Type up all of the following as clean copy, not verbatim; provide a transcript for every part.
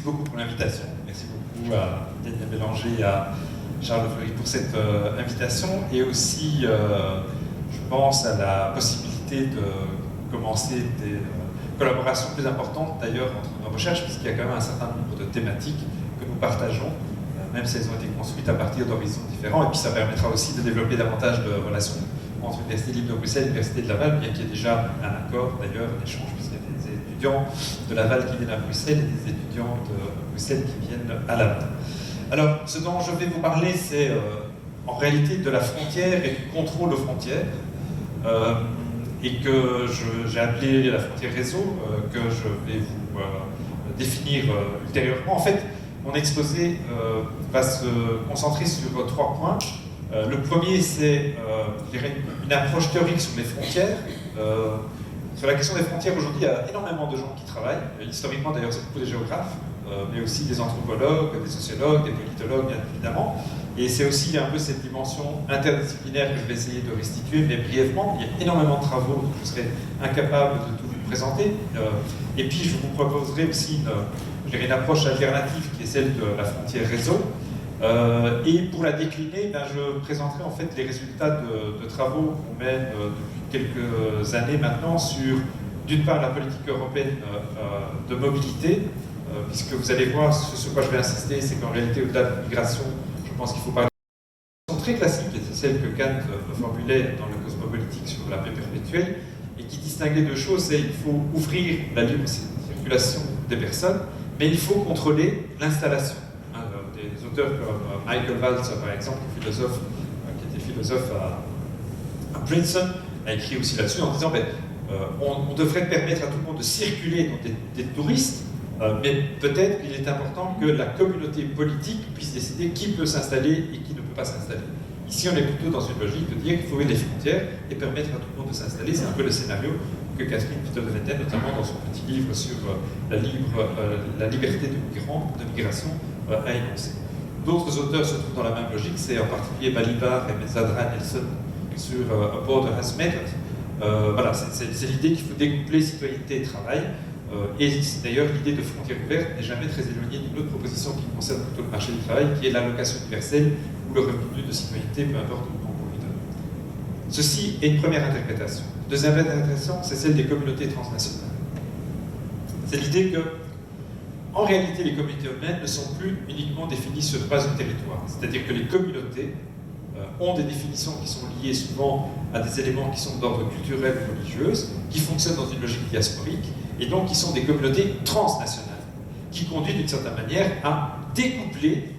beaucoup pour l'invitation. Merci beaucoup à Daniel Bélanger et à Charles Fleury pour cette invitation. Et aussi, je pense à la possibilité de commencer des collaborations plus importantes, d'ailleurs, entre nos recherches, puisqu'il y a quand même un certain nombre de thématiques que nous partageons, même si elles ont été construites à partir d'horizons différents. Et puis ça permettra aussi de développer davantage de relations entre l'Université libre de Bruxelles et l'Université de Laval, bien qu'il y ait déjà un accord, d'ailleurs, un échange, puisqu'il y a des étudiants de Laval qui viennent à Bruxelles et des étudiants de Bruxelles qui viennent à Laval. Alors, ce dont je vais vous parler, c'est en réalité de la frontière et du contrôle aux frontières, et que j'ai appelé la frontière réseau, que je vais vous définir ultérieurement. En fait, mon exposé va se concentrer sur 3 points. Le premier, c'est une approche théorique sur les frontières. Sur la question des frontières, aujourd'hui, il y a énormément de gens qui travaillent. Historiquement, d'ailleurs, c'est beaucoup des géographes, mais aussi des anthropologues, des sociologues, des politologues, bien évidemment. Et c'est aussi un peu cette dimension interdisciplinaire que je vais essayer de restituer, mais brièvement. Il y a énormément de travaux, donc je serai incapable de tout vous présenter. Et puis, je vous proposerai aussi une approche alternative qui est celle de la frontière réseau. Et pour la décliner, je présenterai en fait les résultats de travaux qu'on mène depuis quelques années maintenant sur, d'une part, la politique européenne de mobilité, puisque vous allez voir, ce sur quoi je vais insister, c'est qu'en réalité, au-delà de l'immigration, je pense qu'il faut parler de très classique, et c'est celle que Kant formulait dans le cosmopolitique sur la paix perpétuelle, et qui distinguait 2 choses, c'est qu'il faut ouvrir la libre circulation des personnes, mais il faut contrôler l'installation. Des auteurs comme Michael Walzer, par exemple, qui était philosophe à Princeton, a écrit aussi là-dessus en disant on devrait permettre à tout le monde de circuler, donc des touristes, mais peut-être qu'il est important que la communauté politique puisse décider qui peut s'installer et qui ne peut pas s'installer. Ici, on est plutôt dans une logique de dire qu'il faut ouvrir les frontières et permettre à tout le monde de s'installer. C'est un peu le scénario que Catherine Peter-Venetten, notamment dans son petit livre sur la liberté de migration, a énoncé. D'autres auteurs se trouvent dans la même logique, c'est en particulier Balibar et Mezzadra Nelson sur A Border Has Method. Voilà, c'est l'idée qu'il faut découpler citoyenneté et travail. Et d'ailleurs, l'idée de frontières ouvertes n'est jamais très éloignée d'une autre proposition qui concerne plutôt le marché du travail, qui est l'allocation universelle ou le revenu de citoyenneté, peu importe le nom qu'on lui donne. Ceci est une première interprétation. Deuxième interprétation, c'est celle des communautés transnationales. C'est l'idée que, en réalité, les communautés humaines ne sont plus uniquement définies sur base du territoire. C'est-à-dire que les communautés ont des définitions qui sont liées souvent à des éléments qui sont d'ordre culturel ou religieux, qui fonctionnent dans une logique diasporique, et donc qui sont des communautés transnationales, qui conduisent d'une certaine manière à découpler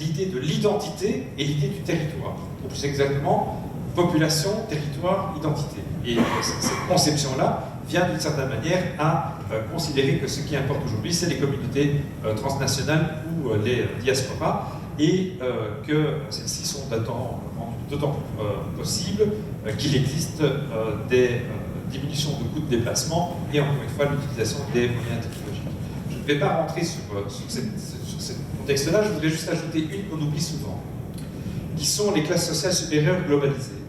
l'idée de l'identité et l'idée du territoire. Ou plus exactement, population, territoire, identité. Et cette conception-là vient d'une certaine manière à considérer que ce qui importe aujourd'hui, c'est les communautés transnationales ou les diasporas, et que celles-ci sont d'autant plus possibles qu'il existe des diminution de coûts de déplacement et encore une fois l'utilisation des moyens technologiques. Je ne vais pas rentrer sur ce contexte-là, je voudrais juste ajouter une qu'on oublie souvent, qui sont les classes sociales supérieures globalisées,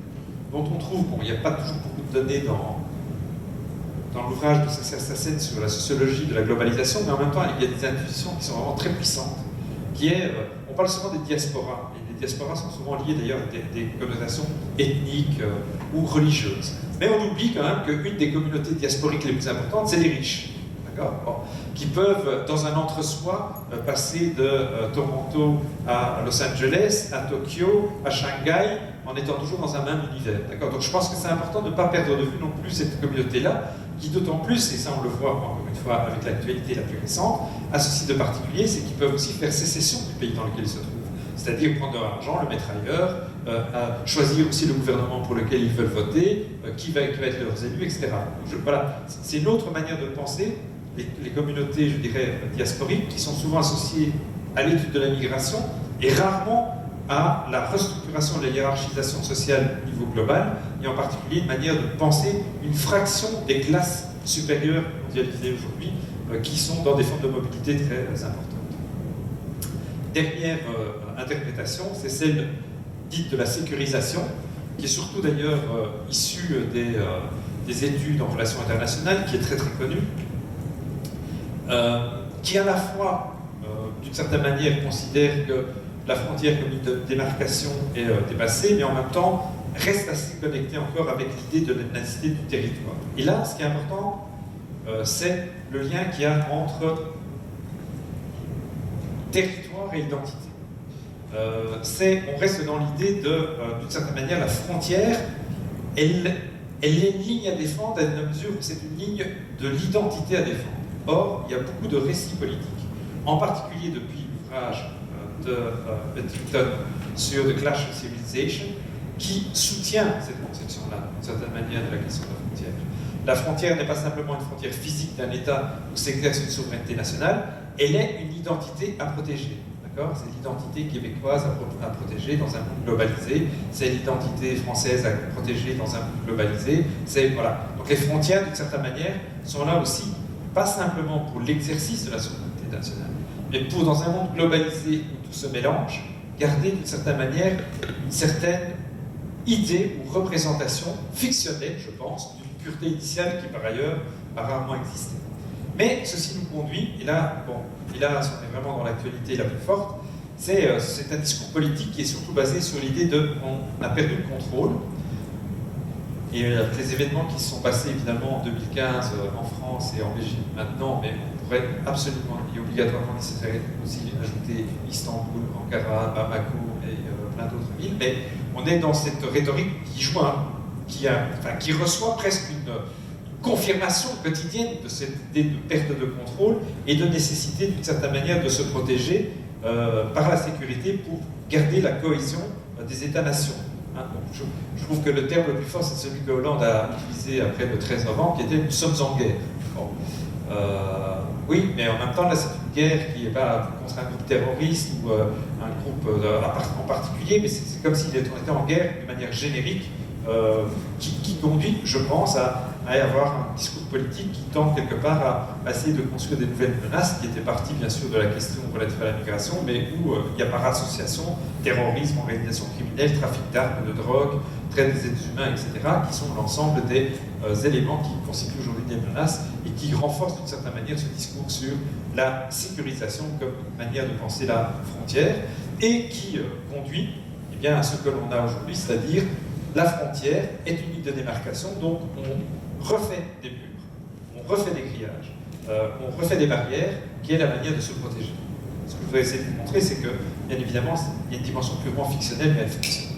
dont on trouve, il n'y a pas toujours beaucoup de données dans l'ouvrage de Sassen sur la sociologie de la globalisation, mais en même temps il y a des intuitions qui sont vraiment très puissantes, on parle souvent des diasporas, et les diasporas sont souvent liées d'ailleurs à des connotations ethniques ou religieuses. Mais on oublie quand même qu'une des communautés diasporiques les plus importantes, c'est les riches, qui peuvent, dans un entre-soi, passer de Toronto à Los Angeles, à Tokyo, à Shanghai, en étant toujours dans un même univers. Donc je pense que c'est important de ne pas perdre de vue non plus cette communauté-là, qui d'autant plus, et ça on le voit encore une fois avec l'actualité la plus récente, a ceci de particulier, c'est qu'ils peuvent aussi faire sécession du pays dans lequel ils se trouvent. C'est-à-dire prendre leur argent, le mettre ailleurs, choisir aussi le gouvernement pour lequel ils veulent voter, qui va être leurs élus, etc. Voilà, c'est une autre manière de penser les communautés, je dirais, diasporiques, qui sont souvent associées à l'étude de la migration et rarement à la restructuration de la hiérarchisation sociale au niveau global, et en particulier une manière de penser une fraction des classes supérieures mondialisées aujourd'hui, qui sont dans des formes de mobilité très importantes. Dernière interprétation, c'est celle dite de la sécurisation, qui est surtout d'ailleurs issue des études en relations internationales, qui est très très connue, qui à la fois d'une certaine manière, considère que la frontière comme une démarcation est dépassée, mais en même temps, reste assez connecté encore avec l'idée de l'ethnicité du territoire. Et là, ce qui est important, c'est le lien qu'il y a entre territoire et identité. On reste dans l'idée d'une certaine manière, la frontière, elle est une ligne à défendre à une mesure où c'est une ligne de l'identité à défendre. Or, il y a beaucoup de récits politiques, en particulier depuis l'ouvrage de Huntington sur The Clash of Civilization, qui soutient cette conception-là, d'une certaine manière, de la question de la frontière. La frontière n'est pas simplement une frontière physique d'un État où s'exerce une souveraineté nationale, elle est une identité à protéger. C'est l'identité québécoise à protéger dans un monde globalisé, c'est l'identité française à protéger dans un monde globalisé. Voilà. Donc les frontières, d'une certaine manière, sont là aussi, pas simplement pour l'exercice de la souveraineté nationale, mais pour, dans un monde globalisé où tout se mélange, garder d'une certaine manière une certaine idée ou représentation fictionnelle, je pense, d'une pureté initiale qui par ailleurs a rarement existé. Mais ceci nous conduit, et là, on est vraiment dans l'actualité la plus forte, c'est un discours politique qui est surtout basé sur l'idée de on a perdu le contrôle. Et avec les événements qui se sont passés évidemment en 2015 en France et en Belgique maintenant, mais on pourrait absolument et obligatoirement nécessairement aussi ajouter Istanbul, Ankara, Bamako et plein d'autres villes, mais on est dans cette rhétorique qui joue qui reçoit presque une confirmation quotidienne de cette idée de perte de contrôle et de nécessité d'une certaine manière de se protéger par la sécurité pour garder la cohésion des États-nations. Hein, je trouve que le terme le plus fort, c'est celui que Hollande a utilisé après le 13 novembre, qui était « nous sommes en guerre ». Bon. Oui, mais en même temps, là, c'est une guerre qui n'est pas contre un groupe terroriste ou un groupe en particulier, mais c'est comme s'il était en guerre d'une manière générique qui conduit, je pense, à avoir un discours politique qui tend quelque part à essayer de construire des nouvelles menaces, qui étaient parties bien sûr de la question relative à la migration, mais où il y a par association terrorisme, organisation criminelle, trafic d'armes, de drogue, traite des êtres humains, etc., qui sont l'ensemble des éléments qui constituent aujourd'hui des menaces et qui renforcent d'une certaine manière ce discours sur la sécurisation comme manière de penser la frontière et qui conduit bien, à ce que l'on a aujourd'hui, c'est-à-dire la frontière est une ligne de démarcation, donc on refait des murs, on refait des grillages, on refait des barrières, qui est la manière de se protéger. Ce que je voudrais essayer de vous montrer, c'est que, bien évidemment, il y a une dimension purement fictionnelle, mais elle fonctionne.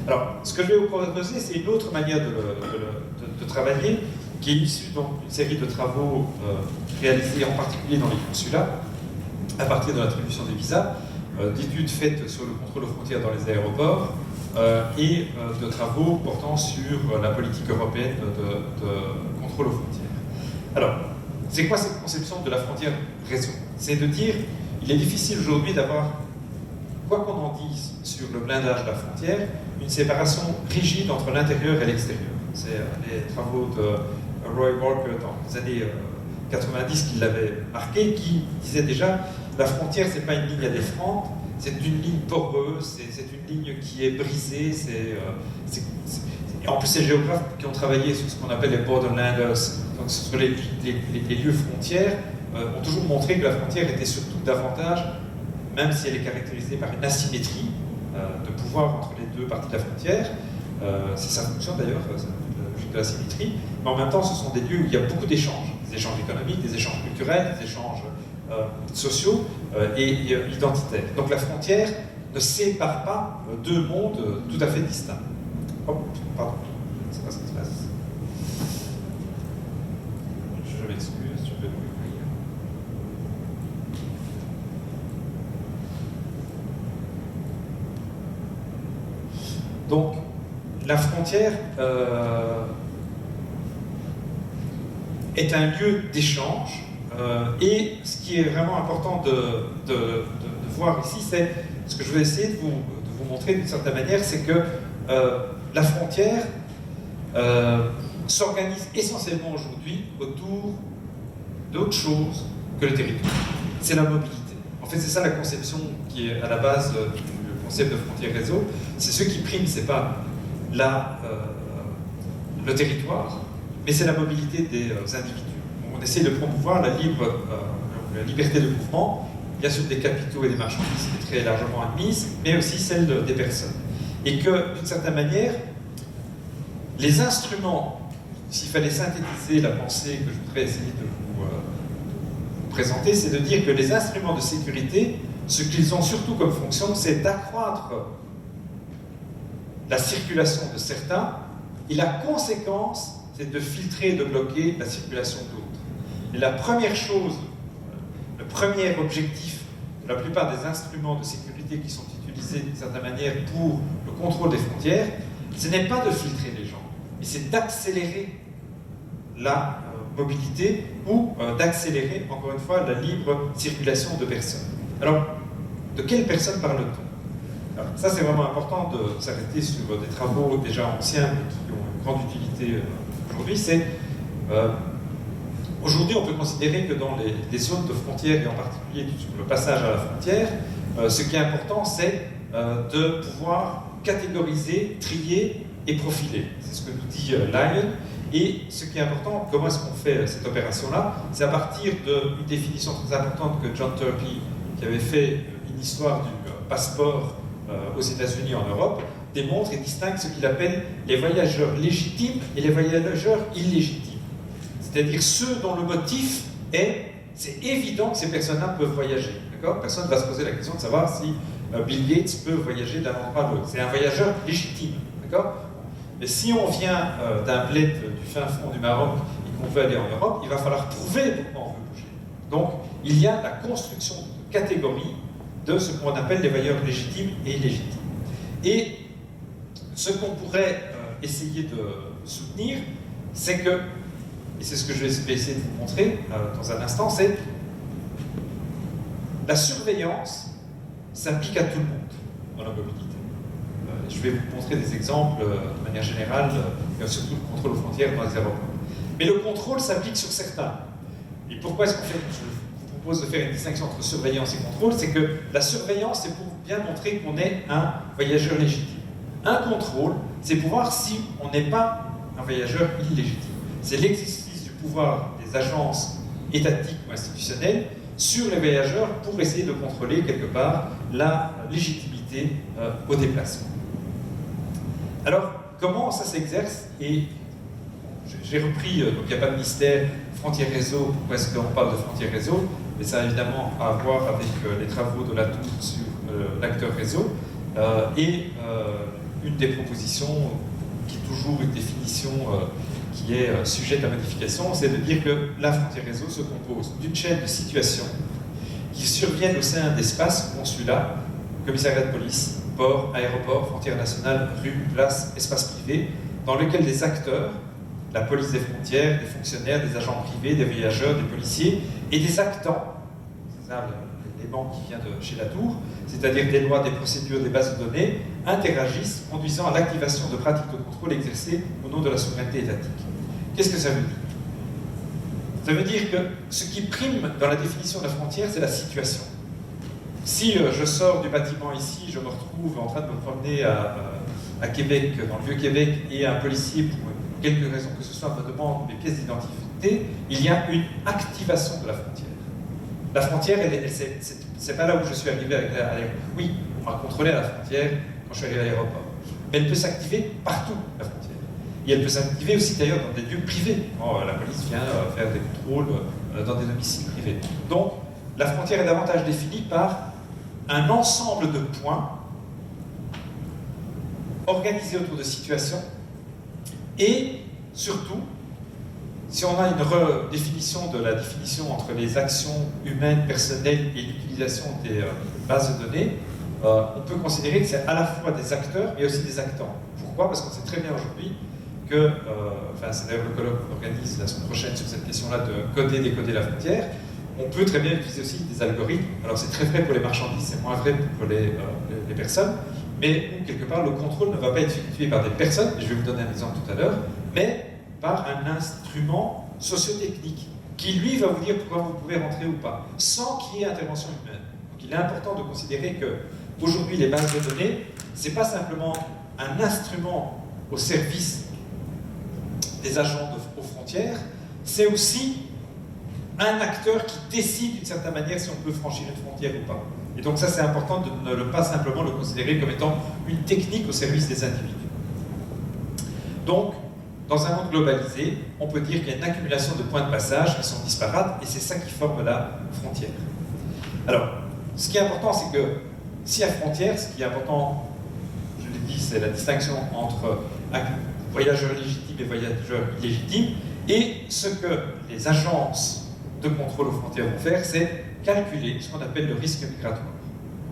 Alors, ce que je vais vous proposer, c'est une autre manière de travailler, qui est issue d'une série de travaux réalisés en particulier dans les consulats, à partir de l'attribution des visas, d'études faites sur le contrôle aux frontières dans les aéroports, et de travaux portant sur la politique européenne de contrôle aux frontières. Alors, c'est quoi cette conception de la frontière réseau? C'est de dire, il est difficile aujourd'hui d'avoir, quoi qu'on en dise sur le blindage de la frontière, une séparation rigide entre l'intérieur et l'extérieur. C'est les travaux de Roy Walker dans les années 90 qui l'avaient marqué, qui disait déjà, la frontière, c'est pas une ligne à défendre, c'est une ligne poreuse, c'est une ligne qui est brisée. En plus, ces géographes qui ont travaillé sur ce qu'on appelle les borderlanders, donc sur les lieux frontières, ont toujours montré que la frontière était surtout davantage, même si elle est caractérisée par une asymétrie de pouvoir entre les deux parties de la frontière, si ça fonctionne d'ailleurs, c'est la logique de l'asymétrie, mais en même temps, ce sont des lieux où il y a beaucoup d'échanges, des échanges économiques, des échanges culturels, des échanges sociaux et identitaires. Donc la frontière ne sépare pas deux mondes tout à fait distincts. Oh, pardon, je ne sais pas ce qui se passe. Je m'excuse, je vais m'ouvrir. Donc, la frontière est un lieu d'échange. Et ce qui est vraiment important de voir ici, c'est ce que je vais essayer de vous montrer d'une certaine manière, c'est que la frontière s'organise essentiellement aujourd'hui autour d'autre chose que le territoire. C'est la mobilité. En fait, c'est ça la conception qui est à la base du concept de frontière réseau. C'est ce qui prime, c'est pas le territoire, mais c'est la mobilité des individus. On essaie de promouvoir la liberté de mouvement bien sûr des capitaux et des marchandises qui est très largement admise, mais aussi celle des personnes. Et que, d'une certaine manière, les instruments, s'il fallait synthétiser la pensée que je voudrais essayer de vous présenter, c'est de dire que les instruments de sécurité, ce qu'ils ont surtout comme fonction, c'est d'accroître la circulation de certains, et la conséquence, c'est de filtrer et de bloquer la circulation d'autres. Et la première chose, le premier objectif de la plupart des instruments de sécurité qui sont utilisés d'une certaine manière pour le contrôle des frontières, ce n'est pas de filtrer les gens, mais c'est d'accélérer la mobilité ou d'accélérer, encore une fois, la libre circulation de personnes. Alors, de quelles personnes parle-t-on? Alors, ça, c'est vraiment important de s'arrêter sur des travaux déjà anciens, mais qui ont une grande utilité aujourd'hui. C'est aujourd'hui, on peut considérer que dans les zones de frontières, et en particulier sur le passage à la frontière, ce qui est important, c'est de pouvoir catégoriser, trier et profiler. C'est ce que nous dit Lyon. Et ce qui est important, comment est-ce qu'on fait cette opération-là? C'est à partir d'une définition très importante que John Turpie, qui avait fait une histoire du passeport aux États-Unis en Europe, démontre et distingue ce qu'il appelle les voyageurs légitimes et les voyageurs illégitimes. C'est-à-dire ceux dont le motif est, c'est évident que ces personnes-là peuvent voyager. Personne ne va se poser la question de savoir si Bill Gates peut voyager d'un endroit à l'autre. C'est un voyageur légitime. Mais si on vient d'un bled du fin fond du Maroc et qu'on veut aller en Europe, il va falloir prouver pourquoi on veut bouger. Donc, il y a la construction de catégories de ce qu'on appelle les voyageurs légitimes et illégitimes. Et ce qu'on pourrait essayer de soutenir, c'est que, et c'est ce que je vais essayer de vous montrer dans un instant, c'est la surveillance s'applique à tout le monde dans la mobilité. Je vais vous montrer des exemples de manière générale, surtout le contrôle aux frontières dans les aéroports. Mais le contrôle s'applique sur certains. Et pourquoi est-ce qu'on fait, je vous propose de faire une distinction entre surveillance et contrôle, c'est que la surveillance, c'est pour bien montrer qu'on est un voyageur légitime. Un contrôle, c'est pour voir si on n'est pas un voyageur illégitime. C'est l'exercice du pouvoir des agences étatiques ou institutionnelles sur les voyageurs pour essayer de contrôler quelque part la légitimité au déplacement. Alors, comment ça s'exerce? Et j'ai repris, donc il n'y a pas de mystère, Frontières Réseau, pourquoi est-ce qu'on parle de Frontières Réseau? Mais ça a évidemment à voir avec les travaux de Latour sur l'acteur réseau. Et une des propositions, qui est toujours une définition qui est sujette à modification, c'est de dire que la Frontière Réseau se compose d'une chaîne de situations qui surviennent au sein d'espaces, consulats, commissariat de police, port, aéroport, frontières nationales, rues, places, espaces privés, dans lesquels des acteurs, la police des frontières, des fonctionnaires, des agents privés, des voyageurs, des policiers, et des actants, c'est ça l'élément qui vient de chez Latour, c'est-à-dire des lois, des procédures, des bases de données, interagissent, conduisant à l'activation de pratiques de contrôle exercées au nom de la souveraineté étatique. Qu'est-ce que ça veut dire? Ça veut dire que ce qui prime dans la définition de la frontière, c'est la situation. Si je sors du bâtiment ici, je me retrouve en train de me promener à Québec, dans le Vieux-Québec, et un policier, pour quelque raison que ce soit, me demande mes pièces d'identité, il y a une activation de la frontière. La frontière, c'est pas là où je suis arrivé à l'aéroport. Oui, on m'a contrôlé à la frontière quand je suis arrivé à l'aéroport. Mais elle peut s'activer partout, la frontière. Et elle peut s'activer aussi d'ailleurs dans des lieux privés. La police vient faire des contrôles dans des domiciles privés. Donc, la frontière est davantage définie par un ensemble de points organisés autour de situations et surtout, si on a une redéfinition de la définition entre les actions humaines, personnelles et l'utilisation des bases de données, on peut considérer que c'est à la fois des acteurs mais aussi des actants. Pourquoi? Parce qu'on sait très bien aujourd'hui que, c'est d'ailleurs le colloque qu'on organise la semaine prochaine sur cette question-là de coder, décoder la frontière, on peut très bien utiliser aussi des algorithmes. Alors c'est très vrai pour les marchandises, c'est moins vrai pour les personnes, mais quelque part le contrôle ne va pas être effectué par des personnes, et je vais vous donner un exemple tout à l'heure, mais par un instrument sociotechnique qui lui va vous dire pourquoi vous pouvez rentrer ou pas, sans qu'il y ait intervention humaine. Donc il est important de considérer que aujourd'hui les bases de données, c'est pas simplement un instrument au service des agents aux frontières, c'est aussi un acteur qui décide d'une certaine manière si on peut franchir une frontière ou pas. Et donc ça, c'est important de ne pas simplement le considérer comme étant une technique au service des individus. Donc, dans un monde globalisé, on peut dire qu'il y a une accumulation de points de passage qui sont disparates, et c'est ça qui forme la frontière. Alors, ce qui est important, c'est que s'il y a frontière, ce qui est important, je l'ai dit, c'est la distinction entre voyageurs légitimes et voyageurs illégitimes, et ce que les agences de contrôle aux frontières vont faire, c'est calculer ce qu'on appelle le risque migratoire.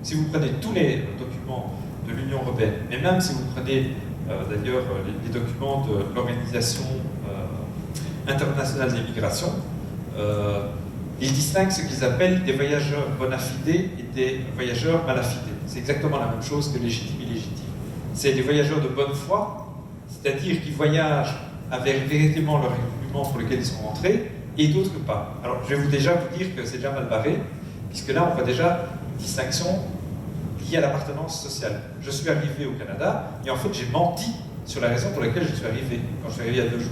Si vous prenez tous les documents de l'Union européenne, mais même si vous prenez d'ailleurs les documents de l'Organisation internationale des migrations, ils distinguent ce qu'ils appellent des voyageurs bona fide et des voyageurs mala fide. C'est exactement la même chose que légitime et illégitime. C'est des voyageurs de bonne foi, c'est-à-dire qui voyagent avec véritablement leur argument pour lequel ils sont rentrés, et d'autres pas. Alors, je vais déjà vous dire que c'est déjà mal barré, puisque là, on voit déjà une distinction liée à l'appartenance sociale. Je suis arrivé au Canada, et en fait, j'ai menti sur la raison pour laquelle je suis arrivé, quand je suis arrivé il y a 2 jours.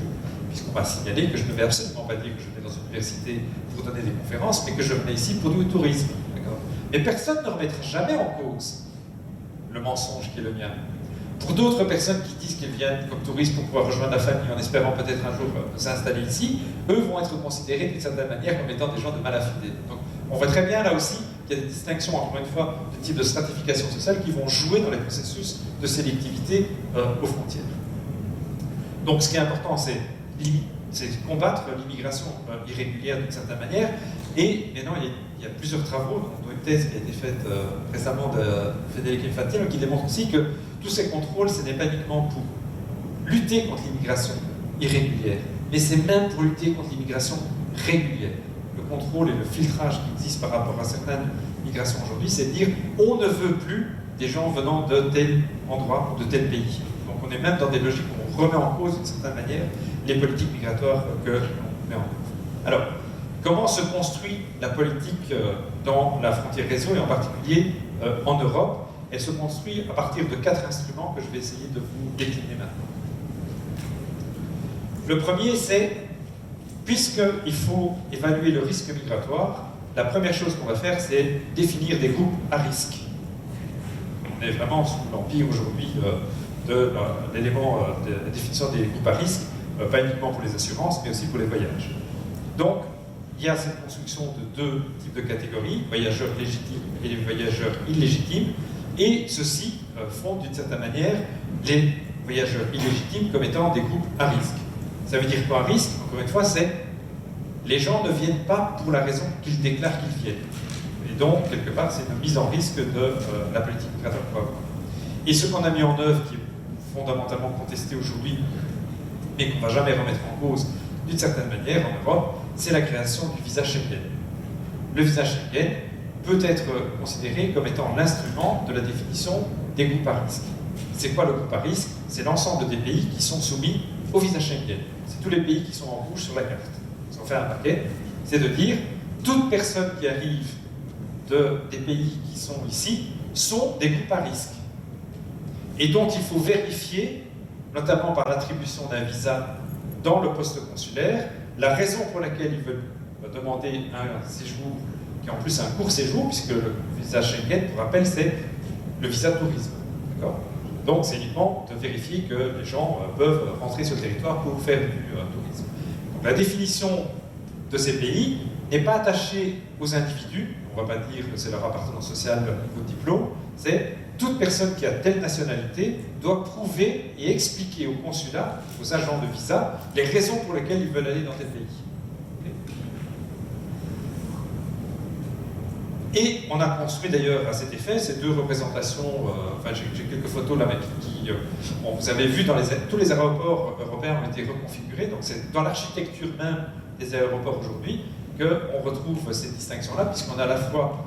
Puisqu'on m'a signalé que je ne devais absolument pas dire que je venais dans une université pour donner des conférences, mais que je venais ici pour du tourisme. Mais personne ne remettra jamais en cause le mensonge qui est le mien. Pour d'autres personnes qui disent qu'elles viennent comme touristes pour pouvoir rejoindre la famille en espérant peut-être un jour s'installer ici, eux vont être considérés d'une certaine manière comme étant des gens de malafidés. Donc on voit très bien là aussi qu'il y a des distinctions, encore une fois, de type de stratification sociale qui vont jouer dans les processus de sélectivité aux frontières. Donc ce qui est important, c'est combattre l'immigration irrégulière d'une certaine manière. Et maintenant, il y a plusieurs travaux, dont une thèse qui a été faite récemment de Frédéric Infantino, qui démontre aussi que tous ces contrôles, ce n'est pas uniquement pour lutter contre l'immigration irrégulière, mais c'est même pour lutter contre l'immigration régulière. Le contrôle et le filtrage qui existent par rapport à certaines migrations aujourd'hui, c'est de dire on ne veut plus des gens venant de tel endroit ou de tel pays. Donc on est même dans des logiques où on remet en cause d'une certaine manière les politiques migratoires que l'on met en cause. Alors, comment se construit la politique dans la frontière réseau et en particulier en Europe? Elle se construit à partir de 4 instruments que je vais essayer de vous décliner maintenant. Le premier, c'est, puisqu'il faut évaluer le risque migratoire, la première chose qu'on va faire, c'est définir des groupes à risque. On est vraiment sous l'empire aujourd'hui de l'élément de la définition des groupes à risque, pas uniquement pour les assurances, mais aussi pour les voyages. Donc, il y a cette construction de 2 types de catégories, voyageurs légitimes et les voyageurs illégitimes, et ceux-ci font d'une certaine manière les voyageurs illégitimes comme étant des groupes à risque. Ça veut dire quoi à risque? Encore une fois, c'est les gens ne viennent pas pour la raison qu'ils déclarent qu'ils viennent. Et donc, quelque part, c'est une mise en risque de la politique migratoire qu'on va avoir. Et ce qu'on a mis en œuvre, qui est fondamentalement contesté aujourd'hui, mais qu'on ne va jamais remettre en cause d'une certaine manière en Europe, c'est la création du visa Schengen. Le visa Schengen peut être considéré comme étant l'instrument de la définition des groupes à risque. C'est quoi le groupe à risque? C'est l'ensemble des pays qui sont soumis au visa Schengen. C'est tous les pays qui sont en rouge sur la carte. Si on fait un paquet, c'est de dire toute personne qui arrive des pays qui sont ici sont des groupes à risque et dont il faut vérifier, notamment par l'attribution d'un visa dans le poste consulaire, la raison pour laquelle ils veulent demander un séjour qui est en plus un court séjour, puisque le visa Schengen, pour rappel, c'est le visa tourisme. Donc c'est uniquement de vérifier que les gens peuvent rentrer sur le territoire pour faire du tourisme. Donc, la définition de ces pays n'est pas attachée aux individus, on ne va pas dire que c'est leur appartenance sociale, leur niveau de diplôme, c'est toute personne qui a telle nationalité doit prouver et expliquer au consulat, aux agents de visa, les raisons pour lesquelles ils veulent aller dans tel pays. Et on a construit d'ailleurs à cet effet ces 2 représentations, enfin j'ai quelques photos là qui bon, vous avez vu, tous les aéroports européens ont été reconfigurés, donc c'est dans l'architecture même des aéroports aujourd'hui qu'on retrouve ces distinctions-là, puisqu'on a à la fois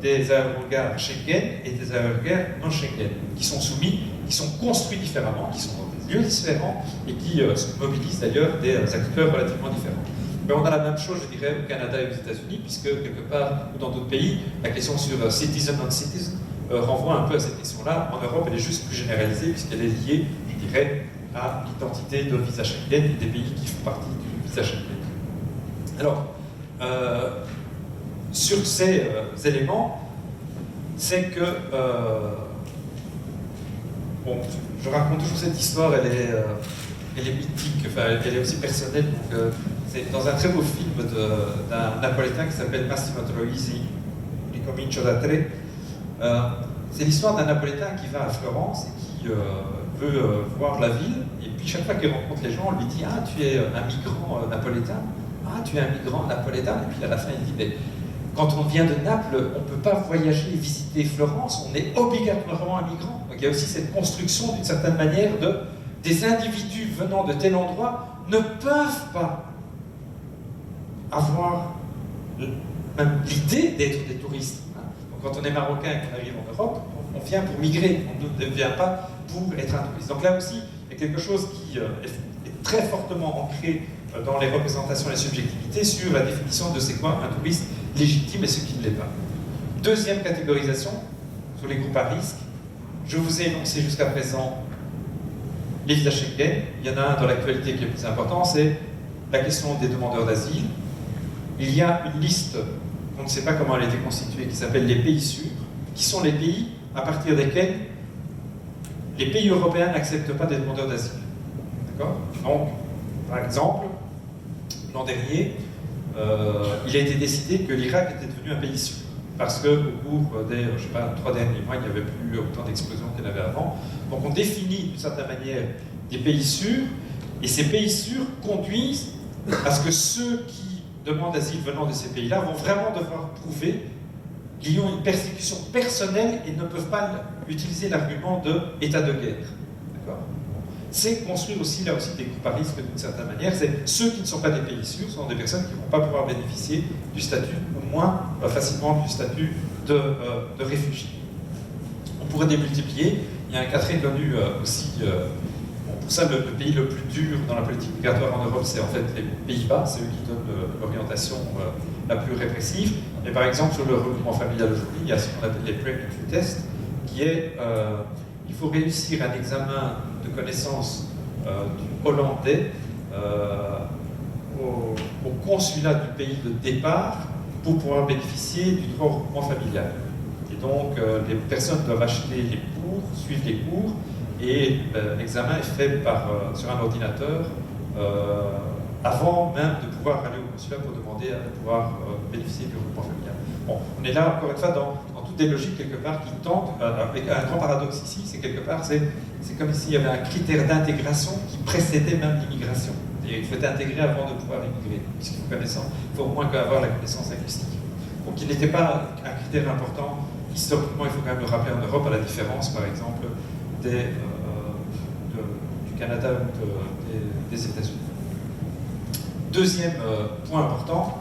des aérogares Schengen et des aérogares non Schengen, qui sont soumis, qui sont construits différemment, qui sont dans des lieux différents et qui mobilisent d'ailleurs des acteurs relativement différents. Mais on a la même chose, je dirais, au Canada et aux États-Unis, puisque quelque part, ou dans d'autres pays, la question sur citizen non-citizen renvoie un peu à cette question-là. En Europe, elle est juste plus généralisée, puisqu'elle est liée, je dirais, à l'identité de visa Schengen et des pays qui font partie du visa Schengen. Alors, sur ces éléments, c'est que bon, je raconte toujours cette histoire, elle est mythique, enfin, elle est aussi personnelle. Donc, c'est dans un très beau film d'un napolitain qui s'appelle Massimo Troisi, Ricomincio da tre. C'est l'histoire d'un napolitain qui va à Florence et qui veut voir la ville. Et puis chaque fois qu'il rencontre les gens, on lui dit: ah, tu es un migrant napolitain. Ah, tu es un migrant napolitain. Et puis à la fin, il dit: mais quand on vient de Naples, on ne peut pas voyager et visiter Florence, on est obligatoirement un migrant. Donc il y a aussi cette construction, d'une certaine manière, des individus venant de tel endroit ne peuvent pas avoir même l'idée d'être des touristes. Donc quand on est marocain et qu'on arrive en Europe, on vient pour migrer, on ne vient pas pour être un touriste. Donc là aussi, il y a quelque chose qui est très fortement ancré dans les représentations et les subjectivités sur la définition de c'est quoi un touriste légitime et ce qui ne l'est pas. Deuxième catégorisation, sur les groupes à risque. Je vous ai énoncé jusqu'à présent les visas Schengen. Il y en a un dans l'actualité qui est plus important, c'est la question des demandeurs d'asile. Il y a une liste, on ne sait pas comment elle a été constituée, qui s'appelle les pays sûrs, qui sont les pays à partir desquels les pays européens n'acceptent pas des demandeurs d'asile. D'accord ? Donc, par exemple, l'an dernier, il a été décidé que l'Irak était devenu un pays sûr. Parce qu'au cours des, je sais pas, 3 derniers mois, il n'y avait plus autant d'explosions qu'il y en avait avant. Donc on définit d'une certaine manière des pays sûrs, et ces pays sûrs conduisent à ce que ceux qui demandent asile venant de ces pays-là vont vraiment devoir prouver qu'ils ont une persécution personnelle et ne peuvent pas utiliser l'argument de état de guerre. D'accord ? C'est construire aussi, là aussi, des groupes à risque d'une certaine manière. C'est ceux qui ne sont pas des pays sûrs, sont des personnes qui ne vont pas pouvoir bénéficier du statut, ou moins facilement du statut de réfugié. On pourrait démultiplier. Il y a un cas très connu aussi. Bon, pour ça, le pays le plus dur dans la politique migratoire en Europe, c'est en fait les Pays-Bas. C'est eux qui donnent l'orientation la plus répressive. Mais par exemple, sur le regroupement familial aujourd'hui, il y a ce qu'on appelle les pre-entry tests, qui est il faut réussir un examen de connaissance du hollandais au consulat du pays de départ pour pouvoir bénéficier du droit au regroupement familial. Et donc, les personnes doivent acheter les cours, suivre les cours, et l'examen est fait sur un ordinateur avant même de pouvoir aller au consulat pour demander à pouvoir bénéficier du regroupement familial. Bon, on est là, encore une fois, dans toutes des logiques, quelque part, qui tentent, avec un grand paradoxe ici, c'est quelque part, c'est comme s'il y avait un critère d'intégration qui précédait même l'immigration. Il faut être intégré avant de pouvoir immigrer, puisqu'il faut au moins avoir la connaissance linguistique. Donc il n'était pas un critère important. Historiquement, il faut quand même le rappeler en Europe, à la différence, par exemple, du Canada ou des États-Unis. Deuxième point important,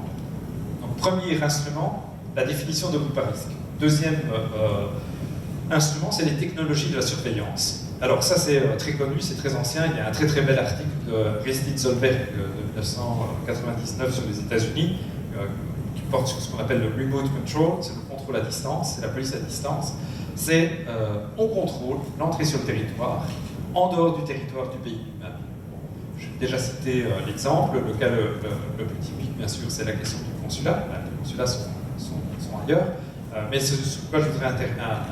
donc, premier instrument, la définition de groupe à risque. Deuxième instrument, c'est les technologies de la surveillance. Alors ça, c'est très connu, c'est très ancien. Il y a un très très bel article de Restit Zollberg de 1999 sur les États-Unis qui porte sur ce qu'on appelle le remote control, c'est le contrôle à distance, c'est la police à distance. C'est on contrôle l'entrée sur le territoire, en dehors du territoire du pays lui-même. J'ai déjà cité l'exemple, le cas le plus typique, bien sûr, c'est la question du consulat. Les consulats sont ailleurs. Mais ce sur quoi je voudrais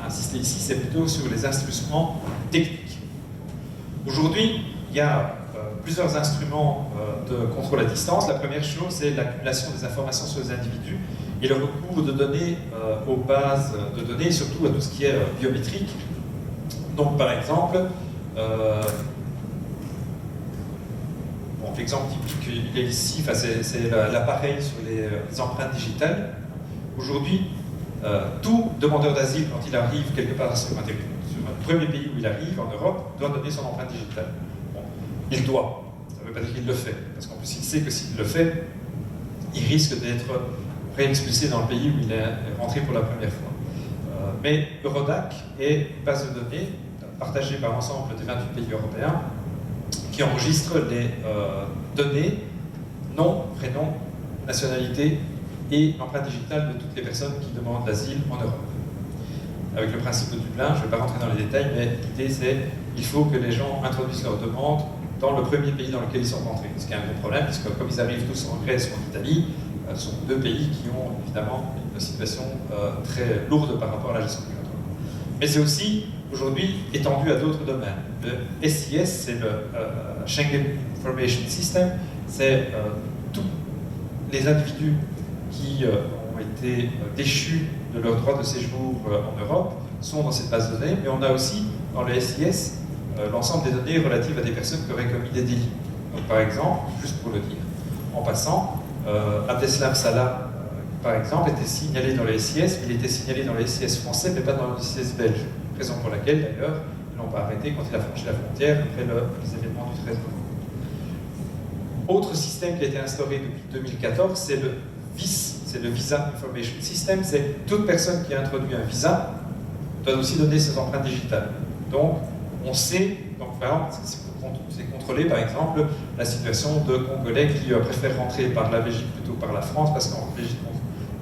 insister ici, c'est plutôt sur les instruments techniques. Aujourd'hui, il y a plusieurs instruments de contrôle à distance. La première chose, c'est l'accumulation des informations sur les individus et le recours de données aux bases de données, surtout à tout ce qui est biométrique. Donc, par exemple, l'exemple typique, il est ici, c'est l'appareil sur les empreintes digitales. Aujourd'hui, tout demandeur d'asile, quand il arrive quelque part sur un premier pays où il arrive, en Europe, doit donner son empreinte digitale. Bon, il doit. Ça ne veut pas dire qu'il le fait. Parce qu'en plus, il sait que s'il le fait, il risque d'être réexpulsé dans le pays où il est rentré pour la première fois. Mais Eurodac est une base de données partagée par l'ensemble des 28 pays européens qui enregistre les données, nom, prénom, nationalité, et l'empreinte digitale de toutes les personnes qui demandent l'asile en Europe. Avec le principe de Dublin, je ne vais pas rentrer dans les détails, mais l'idée c'est qu'il faut que les gens introduisent leur demande dans le premier pays dans lequel ils sont rentrés. Ce qui est un gros problème, puisque comme ils arrivent tous en Grèce ou en Italie, Ce sont deux pays qui ont évidemment une situation très lourde par rapport à la gestion migratoire. Mais c'est aussi aujourd'hui étendu à d'autres domaines. Le SIS, c'est le Schengen Information System, c'est tous les individus qui ont été déchus de leur droit de séjour en Europe sont dans cette base de données, mais on a aussi dans le SIS l'ensemble des données relatives à des personnes qui auraient commis des délits. Donc, par exemple, juste pour le dire, en passant, Abdeslam Salah, par exemple, était signalé dans le SIS, mais il était signalé dans le SIS français, mais pas dans le SIS belge. Raison pour laquelle, d'ailleurs, ils ne l'ont pas arrêté quand il a franchi la frontière après les événements du 13 novembre. Autre système qui a été instauré depuis 2014, c'est le VIS, c'est le Visa Information System. C'est toute personne qui a introduit un visa doit aussi donner ses empreintes digitales. Donc, on sait, donc, par exemple, c'est contrôler, par exemple, la situation de Congolais qui préfèrent rentrer par la Belgique plutôt que par la France, parce qu'en Belgique,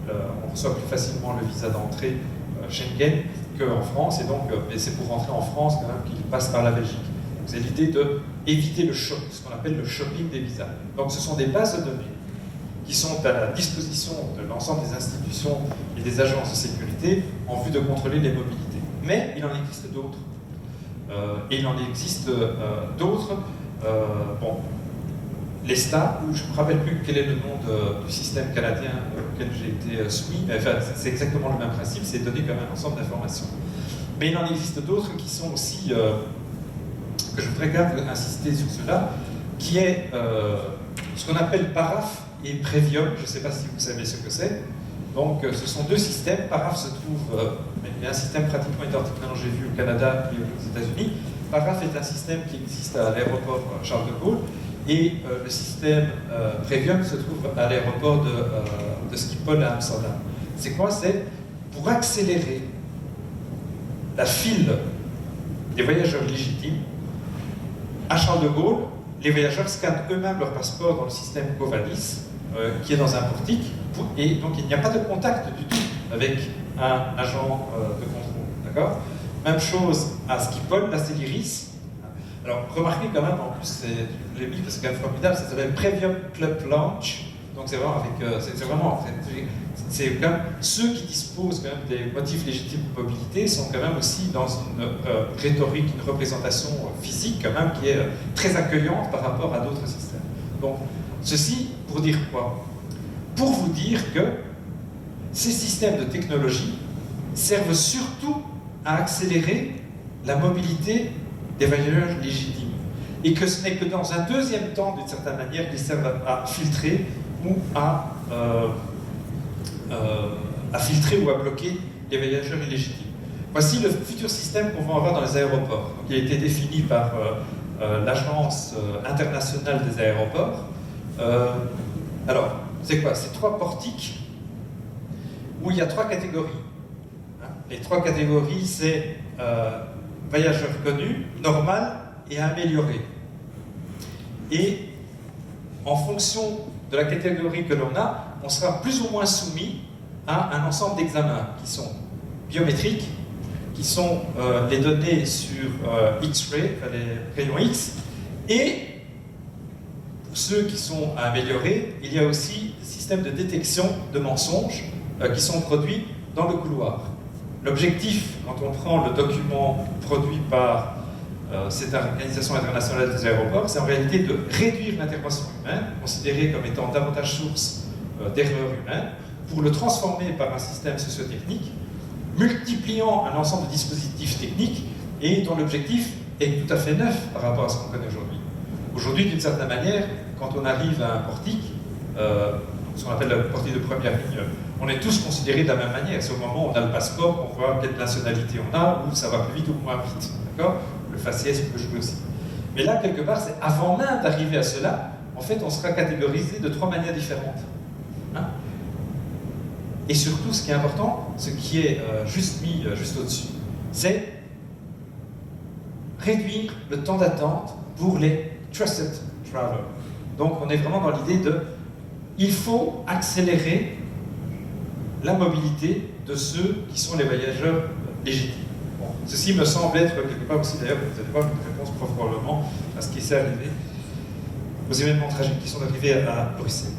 on reçoit plus facilement le visa d'entrée Schengen qu'en France, et donc, c'est pour rentrer en France quand même qu'il passe par la Belgique. C'est l'idée d'éviter le choc, ce qu'on appelle le shopping des visas. Donc, ce sont des bases de données qui sont à la disposition de l'ensemble des institutions et des agences de sécurité en vue de contrôler les mobilités. Mais il en existe d'autres. Et il en existe d'autres. Bon, l'ESTA, où je ne me rappelle plus quel est le nom du système canadien auquel j'ai été soumis, mais enfin, c'est exactement le même principe, c'est donner quand même un ensemble d'informations. Mais il en existe d'autres qui sont aussi, que je voudrais quand même insister sur cela, qui est ce qu'on appelle PARAF et Previum. Je ne sais pas si vous savez ce que c'est. Donc, ce sont deux systèmes. PARAF se trouve, il y a un système pratiquement identique, maintenant j'ai vu au Canada et aux États-Unis. PARAF est un système qui existe à l'aéroport Charles de Gaulle, et le système Previum se trouve à l'aéroport de Schiphol à Amsterdam. C'est quoi? C'est pour accélérer la file des voyageurs légitimes. À Charles de Gaulle, les voyageurs scannent eux-mêmes leur passeport dans le système Covadis, qui est dans un portique, et donc il n'y a pas de contact du tout avec un agent de contrôle. D'accord? Même chose à Schiphol, là c'est l'Iris. Alors remarquez quand même, en plus, je l'ai mis parce que c'est quand même formidable, ça s'appelle Premium Club Launch. Donc c'est vraiment avec. C'est quand même ceux qui disposent quand même des motifs légitimes de mobilité sont quand même aussi dans une rhétorique, une représentation physique quand même qui est très accueillante par rapport à d'autres systèmes. Donc ceci pour dire quoi? Pour vous dire que ces systèmes de technologie servent surtout à accélérer la mobilité des voyageurs légitimes. Et que ce n'est que dans un deuxième temps, d'une certaine manière, qu'ils servent à filtrer ou à filtrer ou à bloquer les voyageurs illégitimes. Voici le futur système qu'on va avoir dans les aéroports, qui a été défini par l'Agence internationale des aéroports. Alors, c'est quoi? C'est 3 portiques où il y a 3 catégories. Les 3 catégories, c'est voyageurs connus, normal et amélioré. Et en fonction de la catégorie que l'on a, on sera plus ou moins soumis à un ensemble d'examens qui sont biométriques, qui sont les données sur X-ray, les rayons X, et pour ceux qui sont à améliorer, il y a aussi des systèmes de détection de mensonges qui sont produits dans le couloir. L'objectif, quand on prend le document produit par cette organisation internationale des aéroports, c'est en réalité de réduire l'intervention humaine, considérée comme étant davantage source d'erreurs humaines, pour le transformer par un système sociotechnique, multipliant un ensemble de dispositifs techniques et dont l'objectif est tout à fait neuf par rapport à ce qu'on connaît aujourd'hui. Aujourd'hui, d'une certaine manière, quand on arrive à un portique, ce qu'on appelle le portique de première ligne, on est tous considérés de la même manière. C'est au moment où on a le passeport, on voit quelle nationalité on a, ou ça va plus vite ou moins vite. D'accord? Le faciès peut jouer aussi. Mais là, quelque part, c'est avant même d'arriver à cela, en fait, on sera catégorisé de 3 manières différentes. Hein? Et surtout, ce qui est important, ce qui est juste mis juste au-dessus, c'est réduire le temps d'attente pour les trusted travelers. Donc, on est vraiment dans l'idée de il faut accélérer la mobilité de ceux qui sont les voyageurs légitimes. Bon, ceci me semble être quelque part aussi, d'ailleurs, vous allez voir une réponse probablement à ce qui s'est arrivé aux événements tragiques qui sont arrivés à Bruxelles.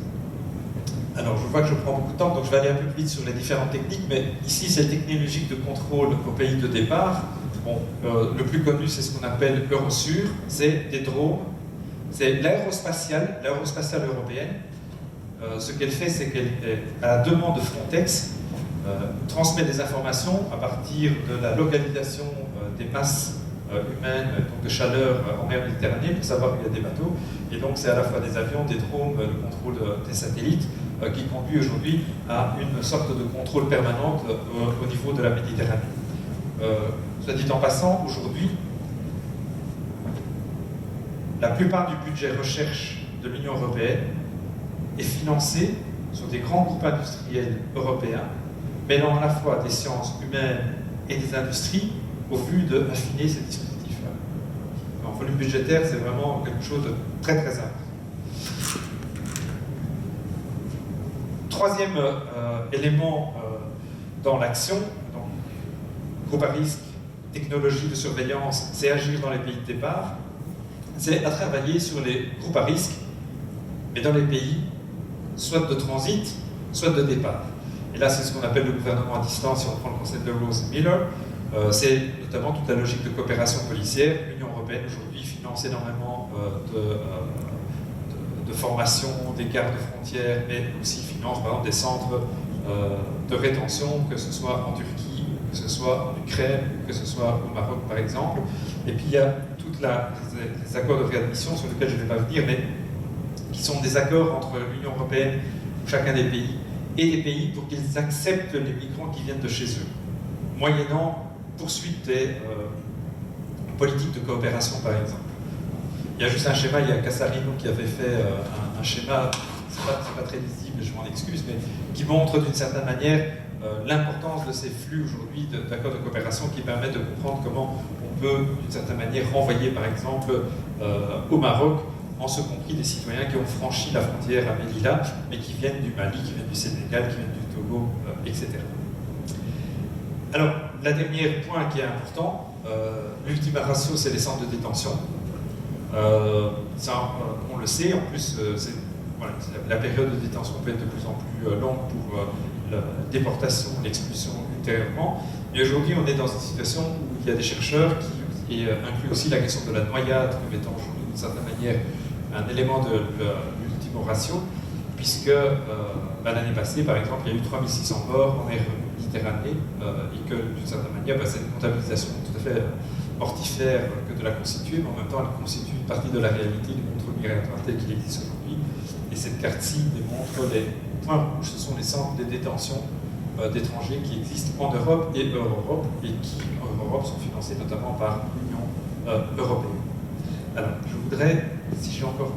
Alors, je vois que je prends beaucoup de temps, donc je vais aller un peu plus vite sur les différentes techniques, mais ici, c'est technologique de contrôle au pays de départ. Bon, le plus connu, c'est ce qu'on appelle Eurosur, c'est des drones, c'est l'aérospatiale européenne. Ce qu'elle fait, c'est qu'elle, à la demande de Frontex, transmet des informations à partir de la localisation des masses humaines, donc de chaleur en mer Méditerranée, pour savoir où il y a des bateaux. Et donc, c'est à la fois des avions, des drones, le contrôle des satellites, qui conduit aujourd'hui à une sorte de contrôle permanent au niveau de la Méditerranée. Soit dit en passant, aujourd'hui, la plupart du budget recherche de l'Union européenne est financé sur des grands groupes industriels européens, mêlant à la fois des sciences humaines et des industries, au vu d'affiner ces dispositifs-là. En volume budgétaire, c'est vraiment quelque chose de très très important. Troisième élément dans l'action, groupe à risque, technologie de surveillance, c'est agir dans les pays de départ, c'est à travailler sur les groupes à risque, mais dans les pays soit de transit, soit de départ. Et là, c'est ce qu'on appelle le gouvernement à distance, si on prend le concept de Rose et Miller. C'est notamment toute la logique de coopération policière. L'Union européenne, aujourd'hui, finance énormément de formation des gardes frontières, mais aussi finance, par exemple, des centres de rétention, que ce soit en Turquie, que ce soit en Ukraine, que ce soit au Maroc, par exemple. Et puis, il y a tous les accords de réadmission sur lesquels je ne vais pas venir, mais qui sont des accords entre l'Union européenne, chacun des pays, et les pays pour qu'ils acceptent les migrants qui viennent de chez eux, moyennant poursuite des politiques de coopération, par exemple. Il y a juste un schéma, il y a Casarino qui avait fait un schéma, c'est pas très lisible, je m'en excuse, mais qui montre d'une certaine manière l'importance de ces flux aujourd'hui d'accords de coopération qui permettent de comprendre comment on peut, d'une certaine manière, renvoyer, par exemple, au Maroc, en ce compris des citoyens qui ont franchi la frontière à Melilla, mais qui viennent du Mali, qui viennent du Sénégal, qui viennent du Togo, etc. Alors, le dernier point qui est important, l'ultima ratio, c'est les centres de détention. Ça, on le sait, en plus, voilà, la période de détention peut être de plus en plus longue pour la déportation, l'expulsion ultérieurement. Mais aujourd'hui, on est dans une situation où il y a des chercheurs qui incluent aussi la question de la noyade comme étant aujourd'hui, d'une certaine manière, un élément de l'ultimo ratio, puisque l'année passée, par exemple, il y a eu 3600 morts en mer Méditerranée, et que, d'une certaine manière, c'est une comptabilisation tout à fait mortifère que de la constituer, mais en même temps, elle constitue une partie de la réalité du contrôle migratoire tel qu'il existe aujourd'hui. Et cette carte-ci démontre les points rouges, ce sont les centres de détention d'étrangers qui existent en Europe et hors Europe, et qui, en Europe, sont financés notamment par l'Union européenne. Alors, je voudrais, si j'ai encore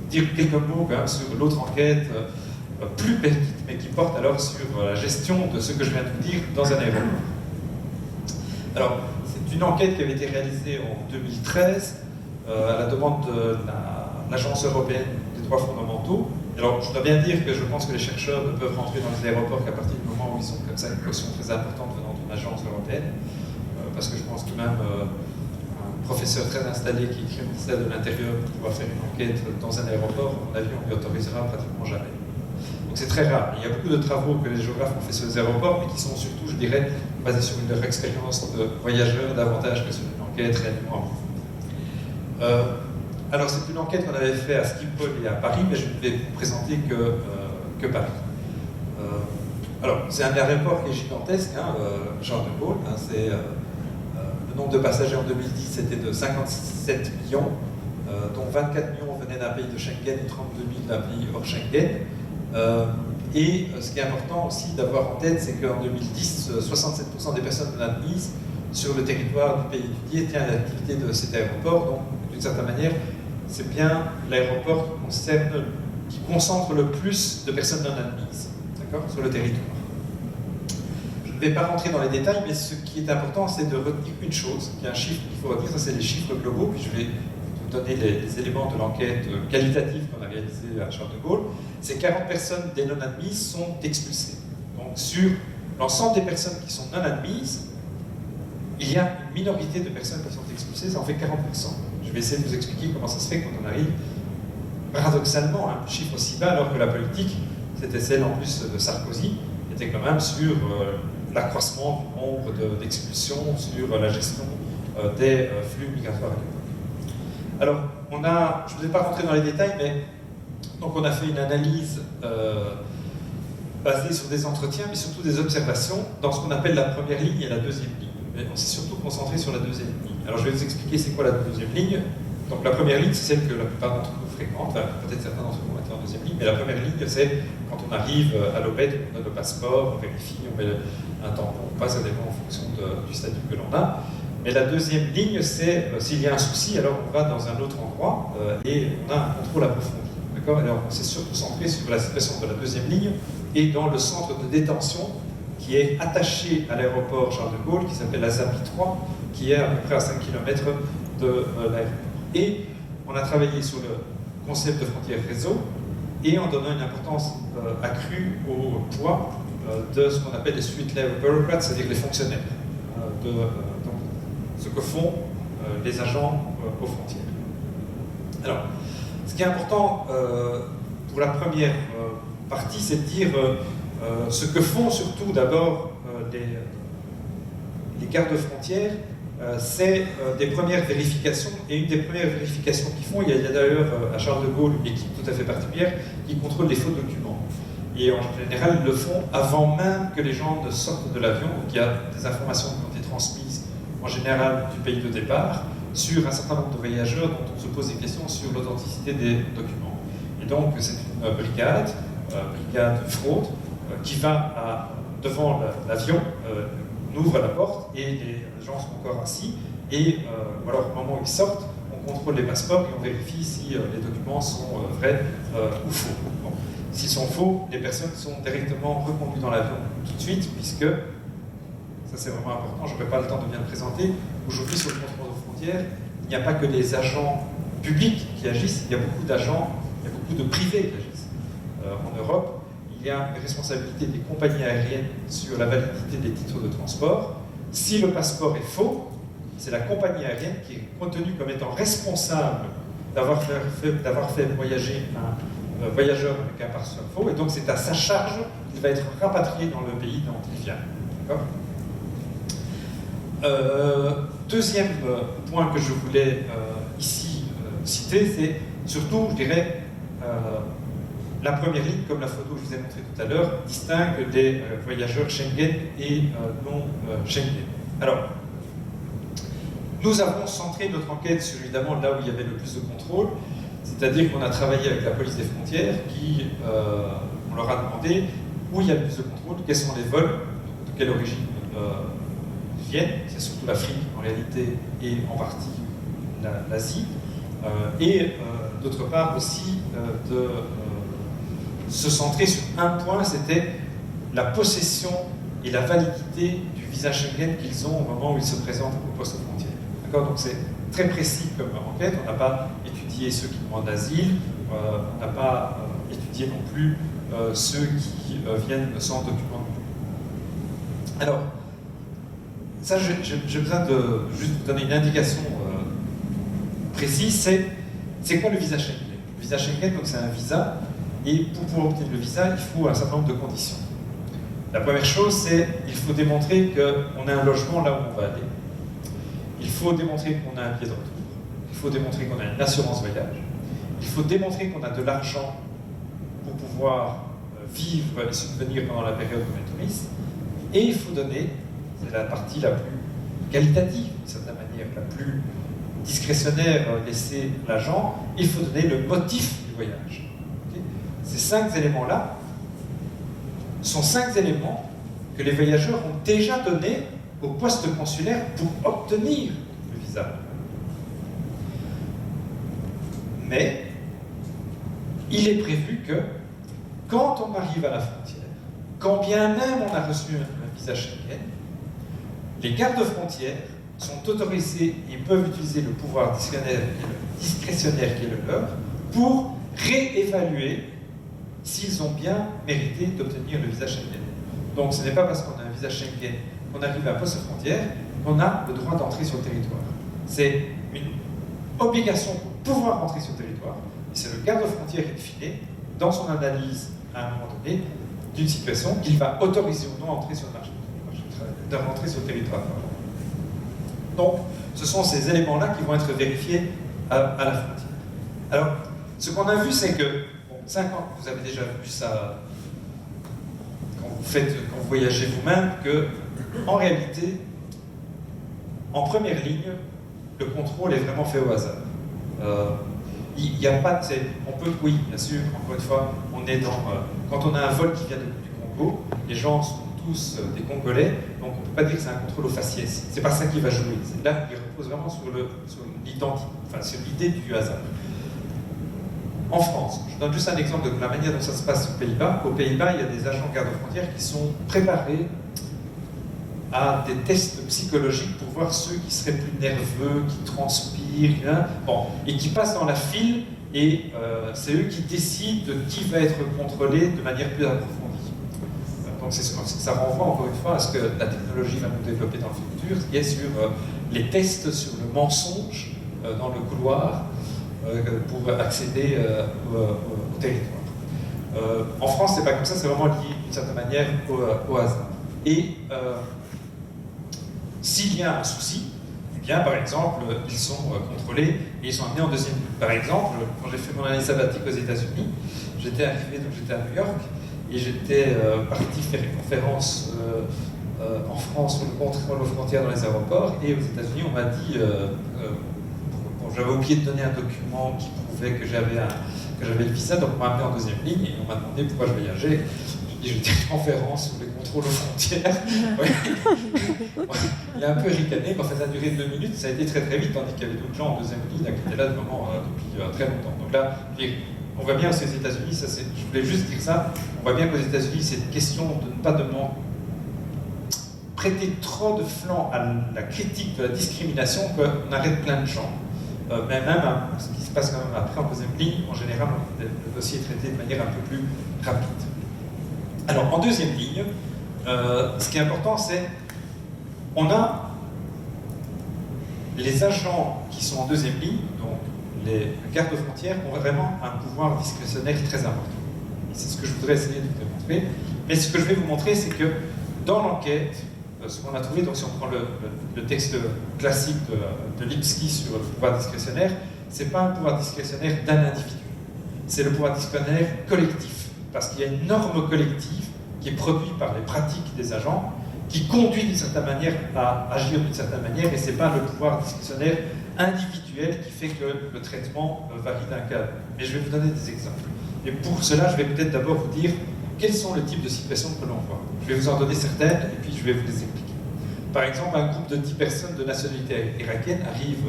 dire quelques mots quand même sur l'autre enquête plus petite, mais qui porte alors sur la gestion de ce que je viens de vous dire dans un aéroport. Alors, c'est une enquête qui avait été réalisée en 2013 à la demande de l'Agence européenne des droits fondamentaux. Alors, je dois bien dire que je pense que les chercheurs ne peuvent rentrer dans les aéroports qu'à partir du moment où ils ont comme ça une caution très importante venant d'une agence européenne, parce que je pense que même un professeur très installé qui écrit au ministère de l'Intérieur pour pouvoir faire une enquête dans un aéroport, à mon avis, on lui autorisera pratiquement jamais. Donc c'est très rare. Il y a beaucoup de travaux que les géographes ont fait sur les aéroports, mais qui sont surtout, je dirais, basés sur leur expérience de voyageurs davantage que sur une enquête réellement. Alors c'est une enquête qu'on avait fait à Schiphol et à Paris, mais je ne vais vous présenter que Paris. Alors c'est un aéroport qui est gigantesque, hein, Charles de Gaulle. Hein, c'est le nombre de passagers en 2010 c'était de 57 millions, dont 24 millions venaient d'un pays de Schengen et 32 000 d'un pays hors Schengen. Et ce qui est important aussi d'avoir en tête, c'est qu'en 2010, 67% des personnes admises sur le territoire du pays étudié tiennent à l'activité de cet aéroport. Donc, d'une certaine manière, c'est bien l'aéroport qui concentre le plus de personnes non admises, d'accord, sur le territoire. Je ne vais pas rentrer dans les détails, mais ce qui est important, c'est de retenir une chose, qui est un chiffre qu'il faut retenir, ça c'est les chiffres globaux, puis je vais vous donner les éléments de l'enquête qualitative qu'on a réalisée à Charles de Gaulle. Ces 40 personnes des non admises sont expulsées. Donc sur l'ensemble des personnes qui sont non admises, il y a une minorité de personnes qui sont expulsées, ça en fait 40%. Je vais essayer de vous expliquer comment ça se fait quand on arrive paradoxalement un chiffre aussi bas, alors que la politique, c'était celle en plus de Sarkozy, était quand même sur l'accroissement du nombre d'expulsions, sur la gestion des flux migratoires à l'époque. Alors, je ne vais pas rentrer dans les détails, mais donc on a fait une analyse basée sur des entretiens, mais surtout des observations dans ce qu'on appelle la première ligne et la deuxième ligne. Mais on s'est surtout concentré sur la deuxième ligne. Alors je vais vous expliquer c'est quoi la deuxième ligne. Donc la première ligne, c'est celle que la plupart d'entre nous fréquentent, enfin, peut-être certains d'entre vous ont été en deuxième ligne, mais la première ligne, c'est quand on arrive à l'OPED, on a le passeport, on vérifie, on met un tampon, on passe, ça dépend en fonction du statut que l'on a. Mais la deuxième ligne, c'est s'il y a un souci, alors on va dans un autre endroit et on a un contrôle approfondi. D'accord ? Alors on s'est surtout centré sur la situation de la deuxième ligne et dans le centre de détention qui est attaché à l'aéroport Charles de Gaulle, qui s'appelle la ZAPI 3, qui est à peu près à 5 km de l'aéroport. Et on a travaillé sur le concept de frontière réseau et en donnant une importance accrue au poids de ce qu'on appelle les street level bureaucrats, c'est-à-dire les fonctionnaires, donc, ce que font les agents aux frontières. Alors, ce qui est important pour la première partie, c'est de dire ce que font surtout d'abord les gardes-frontières, c'est des premières vérifications, et une des premières vérifications qu'ils font, il y a d'ailleurs à Charles de Gaulle une équipe tout à fait particulière qui contrôle les faux documents. Et en général, ils le font avant même que les gens ne sortent de l'avion, donc il y a des informations qui ont été transmises en général du pays de départ sur un certain nombre de voyageurs dont on se pose des questions sur l'authenticité des documents. Et donc c'est une brigade fraude, qui va devant l'avion, on ouvre la porte et les gens sont encore assis et alors au moment où ils sortent, on contrôle les passeports et on vérifie si les documents sont vrais ou faux. Bon. S'ils sont faux, les personnes sont directement reconduites dans l'avion tout de suite, puisque, ça c'est vraiment important, je n'aurai pas le temps de bien le présenter, aujourd'hui sur le contrôle aux frontières, il n'y a pas que les agents publics qui agissent, il y a beaucoup d'agents, il y a beaucoup de privés qui agissent. En Europe, il y a une responsabilité des compagnies aériennes sur la validité des titres de transport. Si le passeport est faux, c'est la compagnie aérienne qui est retenue comme étant responsable d'avoir fait voyager un voyageur avec un passeport faux, et donc c'est à sa charge qu'il va être rapatrié dans le pays dont il vient. Deuxième point que je voulais ici citer, c'est surtout, je dirais, la première ligne, comme la photo que je vous ai montrée tout à l'heure, distingue des voyageurs Schengen et non Schengen. Alors, nous avons centré notre enquête sur évidemment là où il y avait le plus de contrôle, c'est-à-dire qu'on a travaillé avec la police des frontières, qui, on leur a demandé où il y a le plus de contrôle, quels sont les vols, de quelle origine viennent, c'est surtout l'Afrique en réalité et en partie l'Asie, et d'autre part aussi de se centrer sur un point, c'était la possession et la validité du visa Schengen qu'ils ont au moment où ils se présentent au poste frontière. D'accord ? Donc c'est très précis comme enquête, on n'a pas étudié ceux qui demandent asile, on n'a pas étudié non plus ceux qui viennent sans document. Alors, ça j'ai besoin de juste vous donner une indication précise, c'est quoi le visa Schengen ? Le visa Schengen, donc c'est un visa, et pour pouvoir obtenir le visa, il faut un certain nombre de conditions. La première chose, c'est qu'il faut démontrer qu'on a un logement là où on va aller. Il faut démontrer qu'on a un billet de retour. Il faut démontrer qu'on a une assurance voyage. Il faut démontrer qu'on a de l'argent pour pouvoir vivre et subvenir pendant la période où on est touriste. Et il faut donner, c'est la partie la plus qualitative, d'une certaine manière, la plus discrétionnaire laissée à l'agent, il faut donner le motif du voyage. Ces 5 éléments-là sont 5 éléments que les voyageurs ont déjà donnés au poste consulaire pour obtenir le visa. Mais il est prévu que quand on arrive à la frontière, quand bien même on a reçu un visa Schengen, les gardes-frontières sont autorisés et peuvent utiliser le pouvoir discrétionnaire qui est le leur pour réévaluer s'ils ont bien mérité d'obtenir le visa Schengen. Donc ce n'est pas parce qu'on a un visa Schengen qu'on arrive à un poste frontière qu'on a le droit d'entrer sur le territoire. C'est une obligation pour pouvoir entrer sur le territoire, c'est le garde-frontière in fine, dans son analyse à un moment donné, d'une situation qu'il va autoriser ou non à entrer sur le marché du travail, de rentrer sur le territoire. Donc, ce sont ces éléments-là qui vont être vérifiés à la frontière. Alors, ce qu'on a vu, c'est que, bon, 5 ans, vous avez déjà vu ça quand vous voyagez vous-même, que, en réalité, en première ligne, le contrôle est vraiment fait au hasard. Il n'y a pas de... On peut, oui, bien sûr, encore une fois, on est dans... quand on a un vol qui vient du Congo, les gens sont tous des Congolais, donc on ne peut pas dire que c'est un contrôle au faciès. C'est pas ça qui va jouer. Là, il repose vraiment sur l'identité, enfin, sur l'idée du hasard. En France, je donne juste un exemple de la manière dont ça se passe aux Pays-Bas. Aux Pays-Bas, il y a des agents garde-frontières qui sont préparés à des tests psychologiques pour voir ceux qui seraient plus nerveux, qui transpirent, hein, bon, et qui passent dans la file, et c'est eux qui décident de qui va être contrôlé de manière plus approfondie. Donc ça renvoie encore une fois à ce que la technologie va nous développer dans le futur, qui est sur les tests sur le mensonge dans le couloir pour accéder au territoire. En France, c'est pas comme ça, c'est vraiment lié d'une certaine manière au hasard. Et s'il y a un souci, eh bien, par exemple, ils sont contrôlés et ils sont amenés en deuxième ligne. Par exemple, quand j'ai fait mon année sabbatique aux États-Unis, j'étais arrivé, donc j'étais à New York, et j'étais parti faire une conférence en France sur le contrôle aux frontières dans les aéroports, et aux États-Unis, on m'a dit, bon, j'avais oublié de donner un document qui prouvait que j'avais le visa, donc on m'a amené en deuxième ligne, et on m'a demandé pourquoi je voyageais. J'ai dit, j'étais en conférence sur les contrôles aux frontières. Il a un peu ricané, mais en fait, ça a duré 2 minutes, ça a été très très vite, tandis qu'il y avait d'autres gens en deuxième ligne qui étaient là depuis très longtemps. Donc là, on voit bien que aux États-Unis, je voulais juste dire ça, on voit bien qu'aux États-Unis, c'est une question de ne pas prêter trop de flanc à la critique de la discrimination qu'on arrête plein de gens. Mais même ce qui se passe quand même après en deuxième ligne, en général, le dossier est traité de manière un peu plus rapide. Alors, en deuxième ligne, ce qui est important, c'est on a les agents qui sont en deuxième ligne, donc les gardes-frontières, ont vraiment un pouvoir discrétionnaire très important. C'est ce que je voudrais essayer de vous démontrer. Mais ce que je vais vous montrer, c'est que dans l'enquête, ce qu'on a trouvé, donc si on prend le texte classique de Lipski sur le pouvoir discrétionnaire, ce n'est pas un pouvoir discrétionnaire d'un individu, c'est le pouvoir discrétionnaire collectif, parce qu'il y a une norme collective qui est produite par les pratiques des agents, qui conduit d'une certaine manière à agir d'une certaine manière, et ce n'est pas le pouvoir discrétionnaire individuel qui fait que le traitement varie d'un cas. Mais je vais vous donner des exemples. Et pour cela, je vais peut-être d'abord vous dire quels sont les types de situations que l'on voit. Je vais vous en donner certaines, et puis je vais vous les expliquer. Par exemple, un groupe de 10 personnes de nationalité irakienne arrive